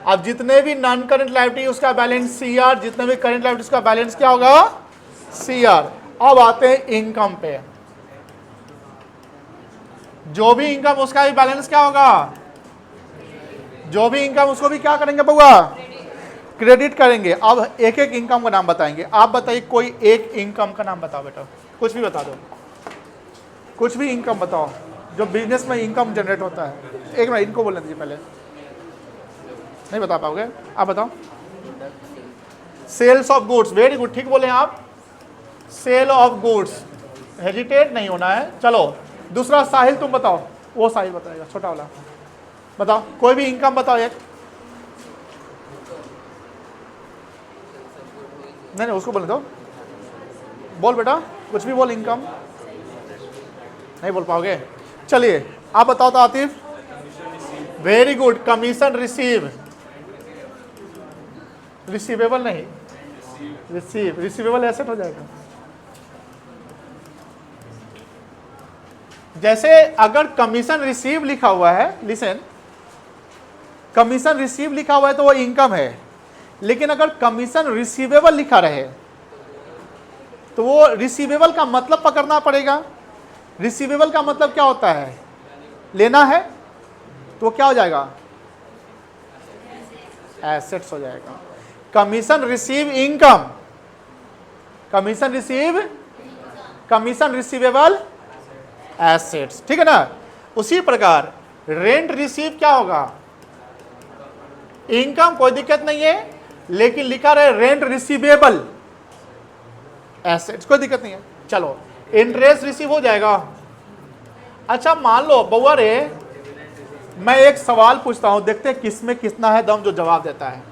अब जितने भी नॉन करंट लाइबिलिटी उसका बैलेंस सीआर, जितने भी करंट लाइबिलिटी उसका बैलेंस क्या होगा, सीआर। अब आते हैं इनकम पे, जो भी इनकम उसका भी बैलेंस क्या होगा, जो भी इनकम उसको भी क्या करेंगे बउआ, क्रेडिट करेंगे। अब एक एक इनकम का नाम बताएंगे। आप बताइए कोई एक इनकम का नाम बताओ बेटा, कुछ भी बता दो, कुछ भी इनकम बताओ जो बिजनेस में इनकम जनरेट होता है। एक मिनट इनको बोलने दीजिए पहले, नहीं बता पाओगे, आप बताओ। Sales of goods, very good, ठीक बोले आप, सेल ऑफ गुड्स, हेजिटेट नहीं होना है। चलो दूसरा, साहिल तुम बताओ, वो साहिल बताएगा, छोटा वाला बताओ, कोई भी इनकम बताओ एक। नहीं उसको बोलने दो, बोल बेटा कुछ भी बोल, इनकम नहीं बोल पाओगे। चलिए आप बताओ तो Atif, very good, commission receive, receivable नहीं, रिसीवेबल एसेट हो जाएगा। जैसे अगर कमीशन रिसीव लिखा हुआ है, लिसन, कमीशन रिसीव लिखा हुआ है तो वो इनकम है, लेकिन अगर कमीशन रिसीवेबल लिखा रहे तो वो रिसीवेबल का मतलब पकड़ना पड़ेगा। रिसीवेबल का मतलब क्या होता है, लेना है, तो क्या हो जाएगा, एसेट्स हो जाएगा। Commission receive income, commission receive, commission receivable assets, ठीक है ना। उसी प्रकार रेंट रिसीव क्या होगा, इनकम, कोई दिक्कत नहीं है, लेकिन लिखा रहे रेंट रिसीवेबल एसेट्स, कोई दिक्कत नहीं है। चलो इंटरेस्ट रिसीव हो जाएगा। अच्छा मान लो बउआ रे, मैं एक सवाल पूछता हूं, देखते हैं किसमें कितना है दम जो जवाब देता है।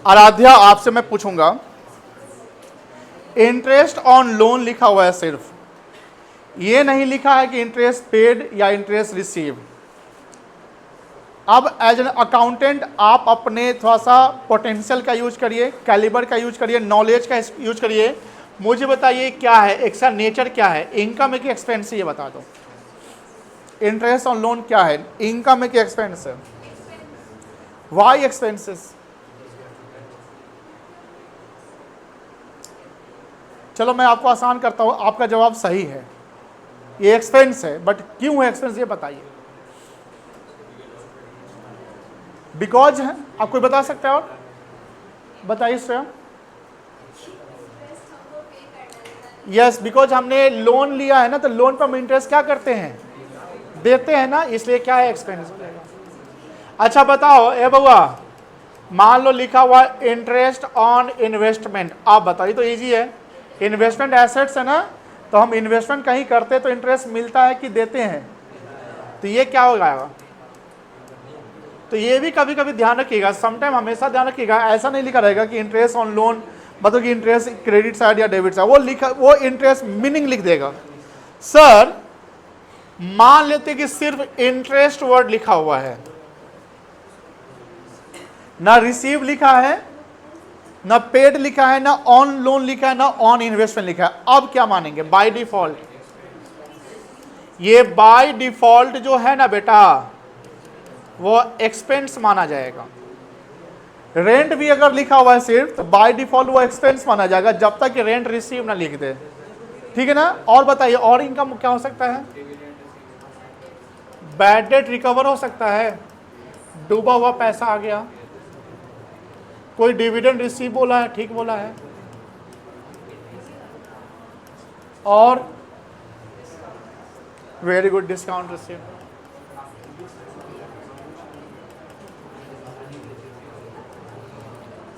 आराध्या आपसे मैं पूछूंगा, इंटरेस्ट ऑन लोन लिखा हुआ है सिर्फ, ये नहीं लिखा है कि इंटरेस्ट पेड या इंटरेस्ट रिसीव। अब एज एन अकाउंटेंट आप अपने थोड़ा सा पोटेंशियल का यूज करिए, कैलिबर का यूज करिए, नॉलेज का यूज करिए, मुझे बताइए क्या है, इसका नेचर क्या है, इनकम है कि एक्सपेंस है, ये बता दो। इंटरेस्ट ऑन लोन क्या है, इनकम है कि एक्सपेंस है, वाई एक्सपेंसेस। चलो मैं आपको आसान करता हूं, आपका जवाब सही है, ये एक्सपेंस है, बट क्यों है एक्सपेंस ये बताइए। बिकॉज है, आप कोई बता सकते हैं, और बताइए स्वयं। यस, बिकॉज हमने लोन लिया है ना, तो लोन पर हम इंटरेस्ट क्या करते हैं, देते हैं ना, इसलिए क्या है, एक्सपेंस हो जाएगा। अच्छा बताओ ए बउआ, मान लो लिखा हुआ इंटरेस्ट ऑन इन्वेस्टमेंट, आप बताइए, तो इजी है, इन्वेस्टमेंट एसेट्स है ना, तो हम इन्वेस्टमेंट कहीं करते हैं तो इंटरेस्ट मिलता है कि देते हैं, तो ये क्या हो जाएगा। तो ये भी कभी कभी ध्यान रखिएगा, समटाइम हमेशा ध्यान रखिएगा, ऐसा नहीं लिखा रहेगा कि इंटरेस्ट ऑन लोन मतलब कि इंटरेस्ट क्रेडिट साइड या डेबिट साइड, वो लिखा, वो इंटरेस्ट मीनिंग लिख देगा। सर मान लेते कि सिर्फ इंटरेस्ट वर्ड लिखा हुआ है, ना रिसीव लिखा है, ना पेड लिखा है, ना ऑन लोन लिखा है, ना ऑन इन्वेस्टमेंट लिखा है, अब क्या मानेंगे। बाय डिफॉल्ट ये बाय डिफॉल्ट जो है ना बेटा वो एक्सपेंस माना जाएगा। रेंट भी अगर लिखा हुआ है सिर्फ तो बाय डिफॉल्ट वो एक्सपेंस माना जाएगा जब तक कि रेंट रिसीव ना लिख दे, ठीक है ना। और बताइए और इनकम क्या हो सकता है? बैड डेट रिकवर हो सकता है, डूबा हुआ पैसा आ गया, कोई डिविडेंड रिसीव बोला है, ठीक बोला है, और वेरी गुड डिस्काउंट रिसीव।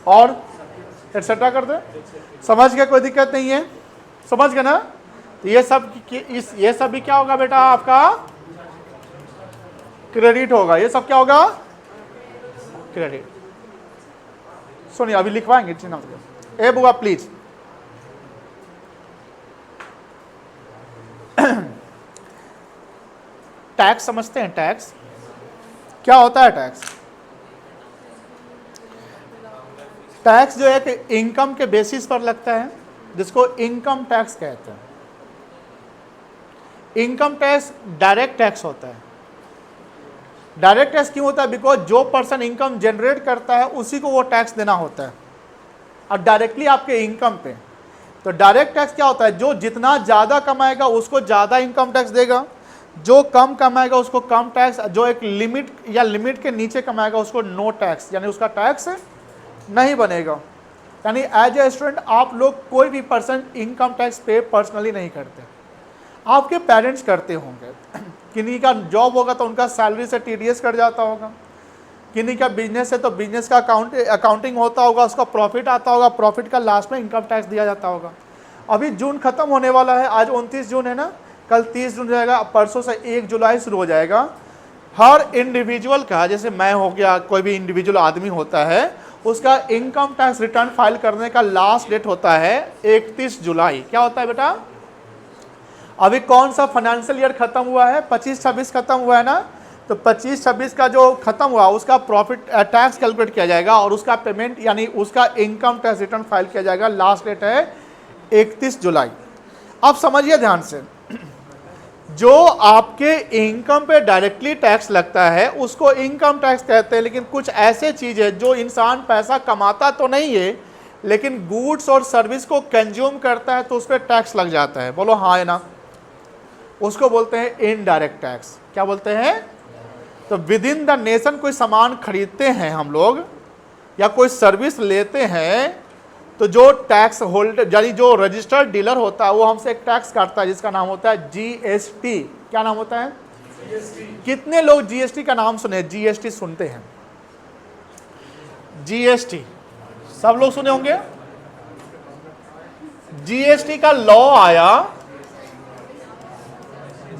और एटसेट्रा कर दे। समझ गया, कोई दिक्कत नहीं है, समझ गए ना। ये सब भी क्या होगा बेटा आपका क्रेडिट होगा, ये सब क्या होगा क्रेडिट। सुनिए अभी लिखवाएंगे चिन्ह ए बुआ प्लीज। टैक्स समझते हैं? टैक्स क्या होता है? टैक्स जो है कि इनकम के बेसिस पर लगता है, जिसको इनकम टैक्स कहते हैं। इनकम टैक्स डायरेक्ट टैक्स होता है। डायरेक्ट टैक्स क्यों होता है? बिकॉज जो पर्सन इनकम जनरेट करता है उसी को वो टैक्स देना होता है, और डायरेक्टली आपके इनकम पे। तो डायरेक्ट टैक्स क्या होता है? जो जितना ज़्यादा कमाएगा उसको ज़्यादा इनकम टैक्स देगा, जो कम कमाएगा उसको कम टैक्स, जो एक लिमिट या लिमिट के नीचे कमाएगा उसको नो टैक्स, यानी उसका टैक्स नहीं बनेगा। यानी एज ए स्टूडेंट आप लोग कोई भी पर्सन इनकम टैक्स पे पर्सनली नहीं करते, आपके पेरेंट्स करते होंगे। किन्हीं का जॉब होगा तो उनका सैलरी से टीडीएस कट जाता होगा, किन्हीं का बिजनेस है तो बिजनेस का अकाउंटिंग होता होगा, उसका प्रॉफिट आता होगा, प्रॉफिट का लास्ट में इनकम टैक्स दिया जाता होगा। अभी जून खत्म होने वाला है, आज 29 जून है ना, कल 30 जून जाएगा, परसों से 1 जुलाई शुरू हो जाएगा। हर इंडिविजुअल का, जैसे मैं हो गया, कोई भी इंडिविजुअल आदमी होता है, उसका इनकम टैक्स रिटर्न फाइल करने का लास्ट डेट होता है 31 जुलाई। क्या होता है बेटा? अभी कौन सा फाइनेंशियल ईयर खत्म हुआ है? 25-26 खत्म हुआ है ना, तो 25-26 का जो खत्म हुआ उसका प्रॉफिट टैक्स कैलकुलेट किया जाएगा और उसका पेमेंट यानी उसका इनकम टैक्स रिटर्न फाइल किया जाएगा। लास्ट डेट है 31 जुलाई। अब समझिए ध्यान से, जो आपके इनकम पे डायरेक्टली टैक्स लगता है उसको इनकम टैक्स कहते हैं, लेकिन कुछ ऐसे चीज़ है जो इंसान पैसा कमाता तो नहीं है लेकिन गुड्स और सर्विस को कंज्यूम करता है तो उस पर टैक्स लग जाता है। बोलो हाँ है ना, उसको बोलते हैं इनडायरेक्ट टैक्स। क्या बोलते हैं? तो विद इन द नेशन कोई सामान खरीदते हैं हम लोग या कोई सर्विस लेते हैं तो जो टैक्स होल्डर यानी जो रजिस्टर्ड डीलर होता है वो हमसे एक टैक्स काटता है जिसका नाम होता है जीएसटी। क्या नाम होता है? कितने लोग जीएसटी का नाम सुने? जीएसटी सुनते हैं? जीएसटी सब लोग सुने होंगे। जीएसटी का लॉ आया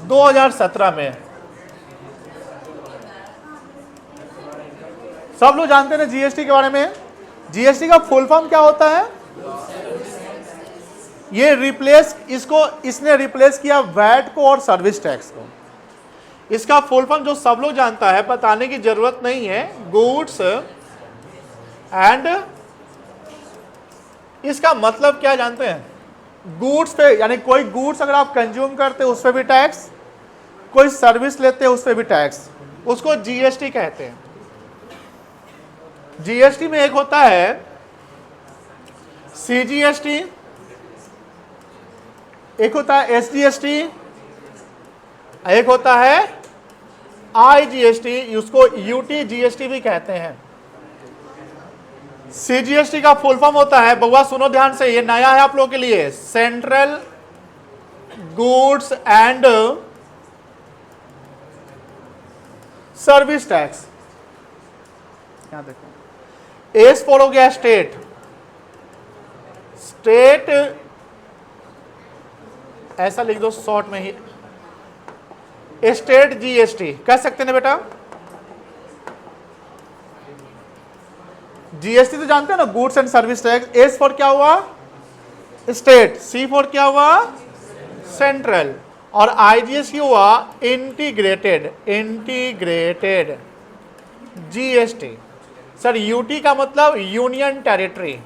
2017 में। सब लोग जानते हैं जीएसटी के बारे में। जीएसटी का फुल फॉर्म क्या होता है? ये इसने रिप्लेस किया वैट को और सर्विस टैक्स को। इसका फुल फॉर्म जो सब लोग जानता है, बताने की जरूरत नहीं है, गुड्स एंड, इसका मतलब क्या जानते हैं? गुड्स पे यानी कोई गुड्स अगर आप कंज्यूम करते हैं उस पर भी टैक्स, कोई सर्विस लेते हैं उस पर भी टैक्स, उसको जीएसटी कहते हैं। जीएसटी में एक होता है सीजीएसटी, एक होता है एसजीएसटी, एक होता है आईजीएसटी, उसको यूटी जीएसटी भी कहते हैं। सीजीएसटी का फुल फॉर्म होता है, बउआ सुनो ध्यान से, ये नया है आप लोगों के लिए, central goods and service tax. क्या देखो, एस फॉर हो गया स्टेट, स्टेट ऐसा लिख दो शॉर्ट में ही, स्टेट जीएसटी कह सकते हैं बेटा। जीएसटी तो जानते हैं ना, goods and service tax. S for क्या हुआ? स्टेट। सी फॉर क्या हुआ? सेंट्रल। और आईजीएसटी हुआ इंटीग्रेटेड जीएसटी। सर यूटी का मतलब यूनियन टेरिटरी।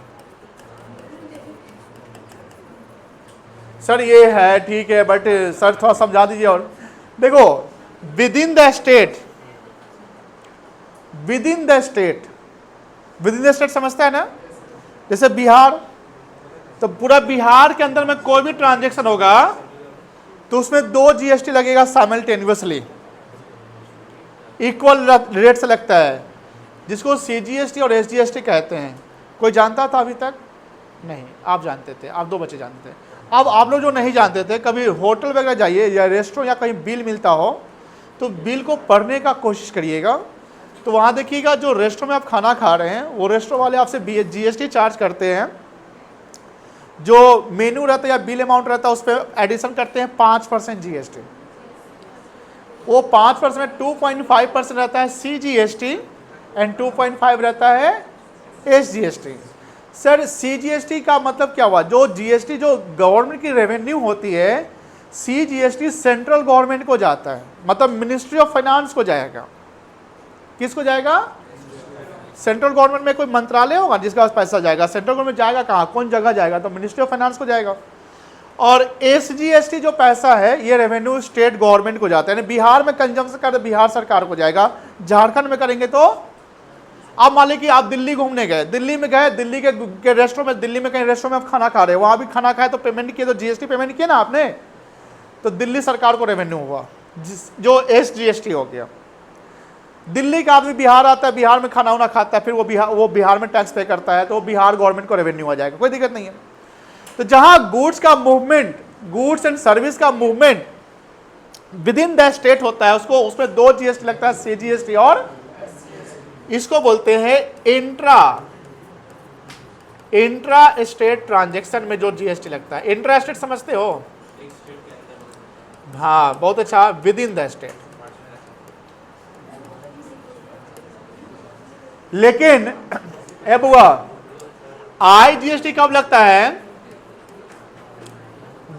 सर ये है ठीक है, बट सर थोड़ा समझा दीजिए। और देखो within the state, within the state, within the state समझता है ना, जैसे बिहार, तो पूरा बिहार के अंदर में कोई भी ट्रांजेक्शन होगा तो उसमें 2 जीएसटी लगेगा साइमल्टेनियसली, इक्वल रेट से लगता है, जिसको सीजीएसटी और एसजीएसटी कहते हैं। कोई जानता था अभी तक? नहीं, आप जानते थे, आप 2 बच्चे जानते थे। अब आप लोग जो नहीं जानते थे, कभी होटल वगैरह जाइए या रेस्टोरेंट या कहीं बिल मिलता हो तो बिल को पढ़ने का कोशिश करिएगा। तो वहाँ देखिएगा जो रेस्टोरेंट में आप खाना खा रहे हैं वो रेस्टोरेंट वाले आपसे जीएसटी चार्ज करते हैं, जो मेन्यू रहता है या बिल अमाउंट रहता है उस पर एडिशन करते हैं 5% जीएसटी। वो 5% में 2.5% रहता है सीजीएसटी एंड 2.5 रहता है एसजीएसटी। सर सीजीएसटी का मतलब क्या हुआ? जो जीएसटी जो गवर्नमेंट की रेवेन्यू होती है, सीजीएसटी सेंट्रल गवर्नमेंट को जाता है, मतलब मिनिस्ट्री ऑफ फाइनेंस को जाएगा। किसको जाएगा? सेंट्रल गवर्नमेंट में कोई मंत्रालय होगा जिसका पास पैसा जाएगा, सेंट्रल गवर्नमेंट जाएगा कहाँ, कौन जगह जाएगा? तो मिनिस्ट्री ऑफ फाइनेंस को जाएगा। और एसजीएसटी जो पैसा है ये रेवेन्यू स्टेट गवर्नमेंट को जाता है, यानी बिहार में कंजम्पशन कर बिहार सरकार को जाएगा, झारखंड में करेंगे तो अब मान लीजिए कि आप दिल्ली घूमने गए, दिल्ली में गए, दिल्ली के रेस्टोरेंट में, दिल्ली में कहीं रेस्टोरेंट में आप खाना खा रहे हैं, वहां भी खाना खाए तो पेमेंट किए, तो जीएसटी पेमेंट किया ना आपने, तो दिल्ली सरकार को रेवेन्यू हुआ जो एसजीएसटी हो गया। दिल्ली का आदमी बिहार आता है, बिहार में खाना वाना खाता है, फिर वो बिहार में टैक्स पे करता है, तो वो बिहार गवर्नमेंट को रेवेन्यू आ जाएगा, कोई दिक्कत नहीं है। तो जहां गुड्स का मूवमेंट, गुड्स एंड सर्विस का movement with in the state होता है, उसको उसमें 2 जीएसटी लगता है, सीजीएसटी और इसको बोलते हैं इंट्रा स्टेट ट्रांजेक्शन में जो जीएसटी लगता है। इंट्रा स्टेट समझते हो? हाँ बहुत अच्छा, विद इन द स्टेट। लेकिन ए बुआ आईजीएसटी कब लगता है?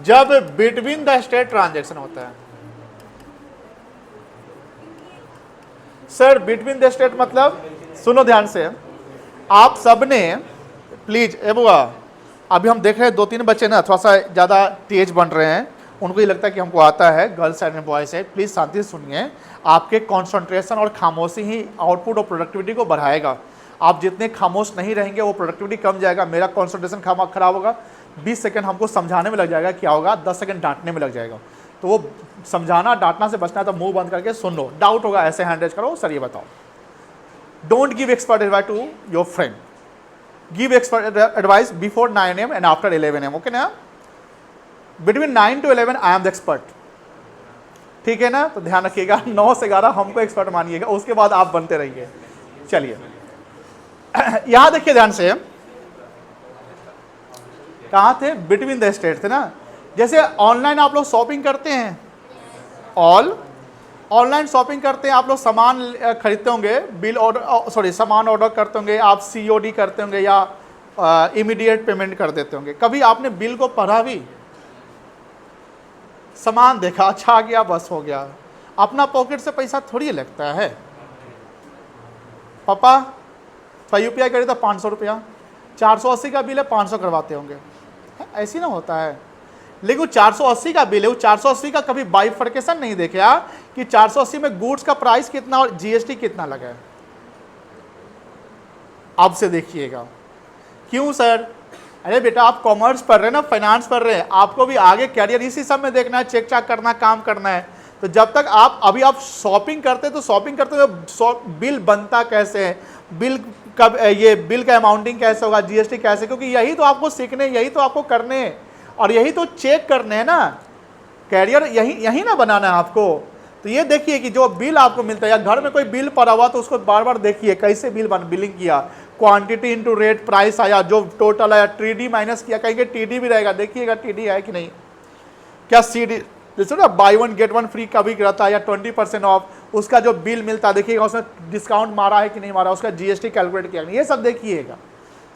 जब बिटवीन द स्टेट ट्रांजैक्शन होता है। सर बिटवीन द स्टेट मतलब, सुनो ध्यान से, आप सबने प्लीज ए बुआ, अभी हम देख रहे हैं 2-3 बच्चे ना थोड़ा सा ज़्यादा तेज बन रहे हैं, उनको ये लगता है कि हमको आता है, गर्ल्स साइड में बॉयज है। प्लीज़ शांति से सुनिए, आपके कंसंट्रेशन और खामोशी ही आउटपुट और प्रोडक्टिविटी को बढ़ाएगा। आप जितने खामोश नहीं रहेंगे वो प्रोडक्टिविटी कम जाएगा, मेरा कंसंट्रेशन खराब होगा, 20 सेकंड हमको समझाने में लग जाएगा, क्या होगा 10 सेकंड डांटने में लग जाएगा। तो वो समझाना डांटना से बचना है तो मुंह बंद करके सुन लो, डाउट होगा ऐसे हैंड रेज करो, सर ये बताओ। Don't give expert advice to your friend, give expert advice before 9 AM and after 11 AM, okay ना? Between 9 to 11 I am the expert, ठीक है ना? तो ध्यान रखिएगा, 9 से 11 हमको एक्सपर्ट मानिएगा, उसके बाद आप बनते रहिए। चलिए यहां देखिए ध्यान से, कहाँ थे? बिटवीन द स्टेट थे ना। जैसे ऑनलाइन आप लोग शॉपिंग करते हैं, ऑनलाइन शॉपिंग करते हैं, आप लोग सामान खरीदते होंगे, बिल ऑर्डर सॉरी सामान ऑर्डर करते होंगे, आप सीओडी करते होंगे या इमीडिएट पेमेंट कर देते होंगे। कभी आपने बिल को पढ़ा भी? सामान देखा, अच्छा आ गया, बस हो गया। अपना पॉकेट से पैसा थोड़ी लगता है। पापा यूपीआई करी तो 500 रुपया, 480 का बिल है, 500 करवाते होंगे, ऐसी ना होता है। लेकिन वो 480 का बिल है, वो 480 का कभी बाइफर्केशन नहीं देखा कि 480 में गुड्स का प्राइस कितना और जीएसटी कितना लगा है। अब से देखिएगा। क्यों सर? अरे बेटा आप कॉमर्स पढ़ रहे हैं ना, फाइनेंस पढ़ रहे हैं, आपको भी आगे कैरियर इसी सब में देखना है, चेक चाक करना, काम करना है। तो जब तक अभी आप शॉपिंग करते तो शॉपिंग करते हुए बिल बनता कैसे है, बिल कब, ये बिल का अमाउंटिंग कैसे होगा, जीएसटी कैसे, क्योंकि यही तो आपको सीखने, यही तो आपको करने और यही तो चेक करने हैं ना। कैरियर यही ना बनाना है आपको। तो ये देखिए कि जो बिल आपको मिलता है या घर में कोई बिल पड़ा हुआ तो उसको बार बार देखिए कैसे बिलिंग किया, क्वांटिटी इनटू रेट, प्राइस आया, जो टोटल आया, टीडी माइनस किया, कहीं टीडी भी रहेगा, देखिएगा टीडी है कि नहीं, क्या सीडी, जैसे ना बाई 1 गेट 1 फ्री कभी रहता है या 20% ऑफ, उसका जो बिल मिलता है देखिएगा उसमें डिस्काउंट मारा है कि नहीं मारा, उसका जीएसटी कैलकुलेट किया, ये सब देखिएगा।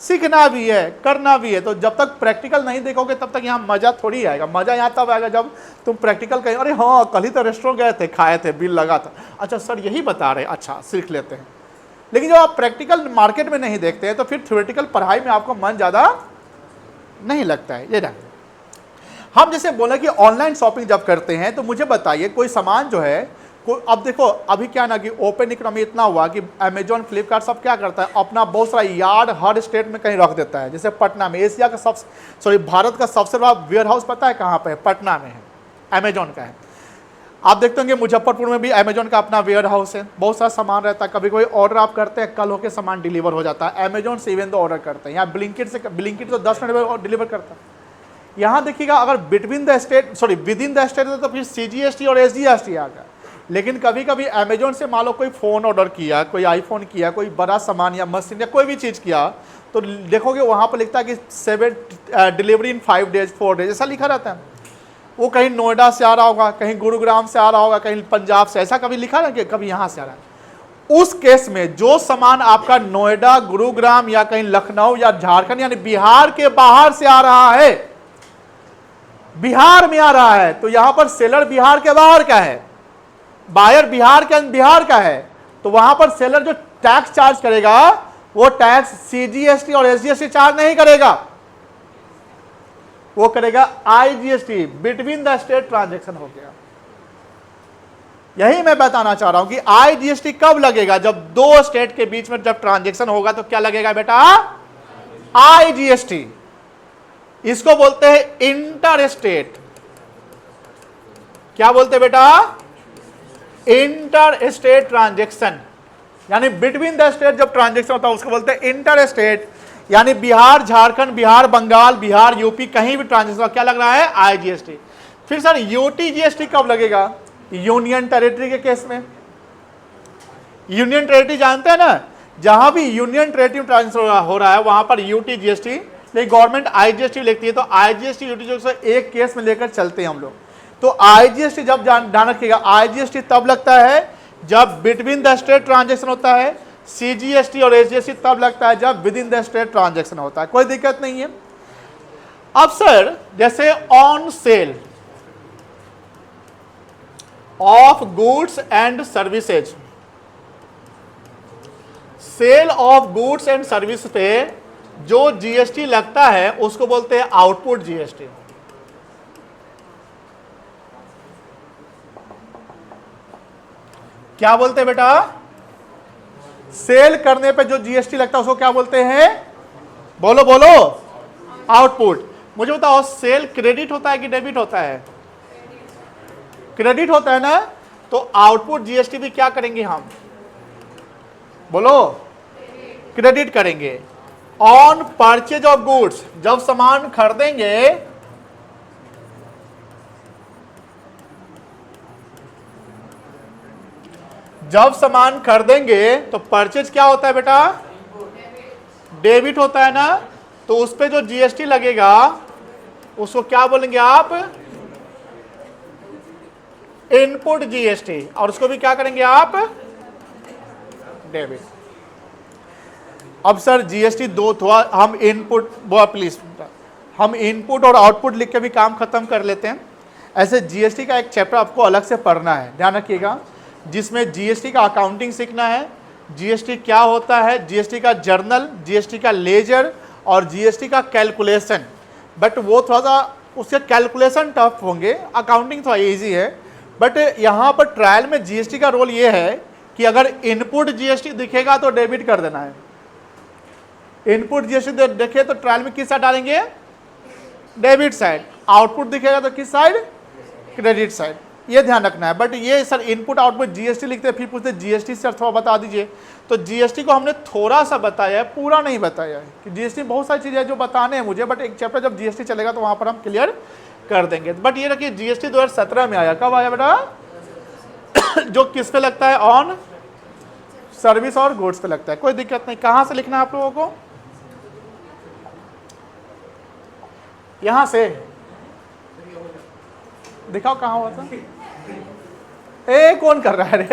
सीखना भी है, करना भी है। तो जब तक प्रैक्टिकल नहीं देखोगे तब तक यहाँ मजा थोड़ी आएगा। मजा यहाँ तब आएगा जब तुम प्रैक्टिकल कहीं, अरे हाँ कल ही तो रेस्टोरेंट गए थे, खाए थे, बिल लगा था, अच्छा सर यही बता रहे, अच्छा सीख लेते हैं। लेकिन जब आप प्रैक्टिकल मार्केट में नहीं देखते हैं तो फिर थ्योरेटिकल पढ़ाई में आपको मन ज़्यादा नहीं लगता है। ये हम जैसे बोले कि ऑनलाइन शॉपिंग जब करते हैं तो मुझे बताइए कोई सामान जो है अब देखो अभी क्या ना कि ओपन इकोनॉमी इतना हुआ कि अमेजॉन फ्लिपकार्ट सब क्या करता है, अपना बहुत सारा यार्ड हर स्टेट में कहीं रख देता है। जैसे पटना में एशिया का भारत का सबसे बड़ा वेयर हाउस पता है कहाँ पे है? पटना में है, अमेजॉन का है। आप देखते होंगे मुजफ्फरपुर में भी अमेजॉन का अपना वेयर हाउस है, बहुत सारा सामान रहता है। कभी कोई ऑर्डर आप करते हैं, कल होकर सामान डिलीवर हो जाता है। अमेजॉन से इवन तो ऑर्डर करते हैं, यहाँ ब्लिंकिट तो 10 मिनट में डिलीवर करता है। यहाँ देखिएगा अगर विद इन द स्टेट तो फिर CGST और SGST आ गया। लेकिन कभी कभी अमेजोन से मान लो कोई फ़ोन ऑर्डर किया, कोई आईफोन किया, कोई बड़ा सामान या मशीन या कोई भी चीज़ किया, तो देखोगे वहाँ पर लिखता है कि डिलीवरी इन 5 डेज 4 डेज ऐसा लिखा रहता है। वो कहीं नोएडा से आ रहा होगा, कहीं गुरुग्राम से आ रहा होगा, कहीं पंजाब से, ऐसा कभी लिखा ना कि कभी यहाँ से आ रहा है। उस केस में जो सामान आपका नोएडा, गुरुग्राम या कहीं लखनऊ या झारखंड यानी बिहार के बाहर से आ रहा है, बिहार में आ रहा है, तो यहां पर सेलर बिहार के बाहर का है, बायर बिहार का है, तो वहां पर सेलर जो टैक्स चार्ज करेगा वो टैक्स CGST और SGST चार्ज नहीं करेगा, वो करेगा IGST, between the state transaction हो गया। यही मैं बताना चाह रहा हूं कि IGST कब लगेगा? जब 2 स्टेट के बीच में जब ट्रांजैक्शन होगा तो क्या लगेगा बेटा? IGST। इसको बोलते हैं इंटर स्टेट। क्या बोलते हैं बेटा? इंटर स्टेट ट्रांजैक्शन, यानी बिटवीन द स्टेट जब ट्रांजैक्शन होता है उसको बोलते हैं इंटर स्टेट। यानी बिहार झारखंड, बिहार बंगाल, बिहार यूपी कहीं भी ट्रांजैक्शन क्या लग रहा है? IGST। फिर सर UTGST कब लगेगा? यूनियन टेरिटरी के केस में। यूनियन टेरिटरी जानते हैं ना, जहां भी यूनियन टेरिटरी ट्रांसफर हो रहा है वहां पर UTGST, लेकिन गवर्नमेंट IGST लिखती है, तो IGST UTGST एक केस में लेकर चलते हैं हम लोग। तो IGST जब ध्यान रखिएगा, IGST तब लगता है जब बिटवीन द स्टेट ट्रांजैक्शन होता है, CGST और SGST तब लगता है जब within the state transaction होता है। कोई दिक्कत नहीं है। अब सर जैसे on sale of goods and services, sale of goods and service पे जो GST लगता है उसको बोलते हैं आउटपुट GST। क्या बोलते हैं बेटा? सेल करने पे जो GST लगता है उसको क्या बोलते हैं? बोलो बोलो। आउटपुट। मुझे बताओ सेल क्रेडिट होता है कि डेबिट होता है? क्रेडिट होता है ना, तो आउटपुट GST भी क्या करेंगे हम? बोलो। क्रेडिट करेंगे। ऑन परचेज ऑफ गुड्स, जब सामान खरीदेंगे तो परचेज क्या होता है बेटा? डेबिट होता है ना, तो उस पे जो GST लगेगा उसको क्या बोलेंगे आप? Input GST। और उसको भी क्या करेंगे आप? डेबिट। अब सर GST दो थोड़ा हम इनपुट, प्लीज हम इनपुट और आउटपुट लिख के भी काम खत्म कर लेते हैं। ऐसे GST का एक चैप्टर आपको अलग से पढ़ना है, ध्यान रखिएगा, जिसमें GST का अकाउंटिंग सीखना है, GST क्या होता है, GST का जर्नल, GST का लेजर और GST का कैलकुलेशन। बट वो थोड़ा सा उसके कैलकुलेशन टफ होंगे, अकाउंटिंग थोड़ा इजी है। बट यहाँ पर ट्रायल में GST का रोल ये है कि अगर इनपुट GST दिखेगा तो डेबिट कर देना है, इनपुट GST देखे तो ट्रायल में किस साइड डालेंगे? Debit side. आउटपुट दिखेगा तो किस साइड? Credit side. ये ध्यान रखना है। बट ये सर इनपुट आउटपुट GST लिखते हैं, फिर पूछते GST सर थोड़ा बता दीजिए, तो GST को हमने थोड़ा सा बताया है, पूरा नहीं बताया है कि GST बहुत सारी चीज़ें जो बताने हैं मुझे, बट एक चैप्टर जब GST चलेगा तो वहाँ पर हम क्लियर कर देंगे। बट ये रखिए GST 2017 में आया। कब आया बेटा? जो किस पे लगता है? ऑन सर्विस और गुड्स पे लगता है। कोई दिक्कत नहीं। कहाँ से लिखना है आप लोगों को? यहां से दिखाओ कहां हुआ था। कौन कर रहा है रे?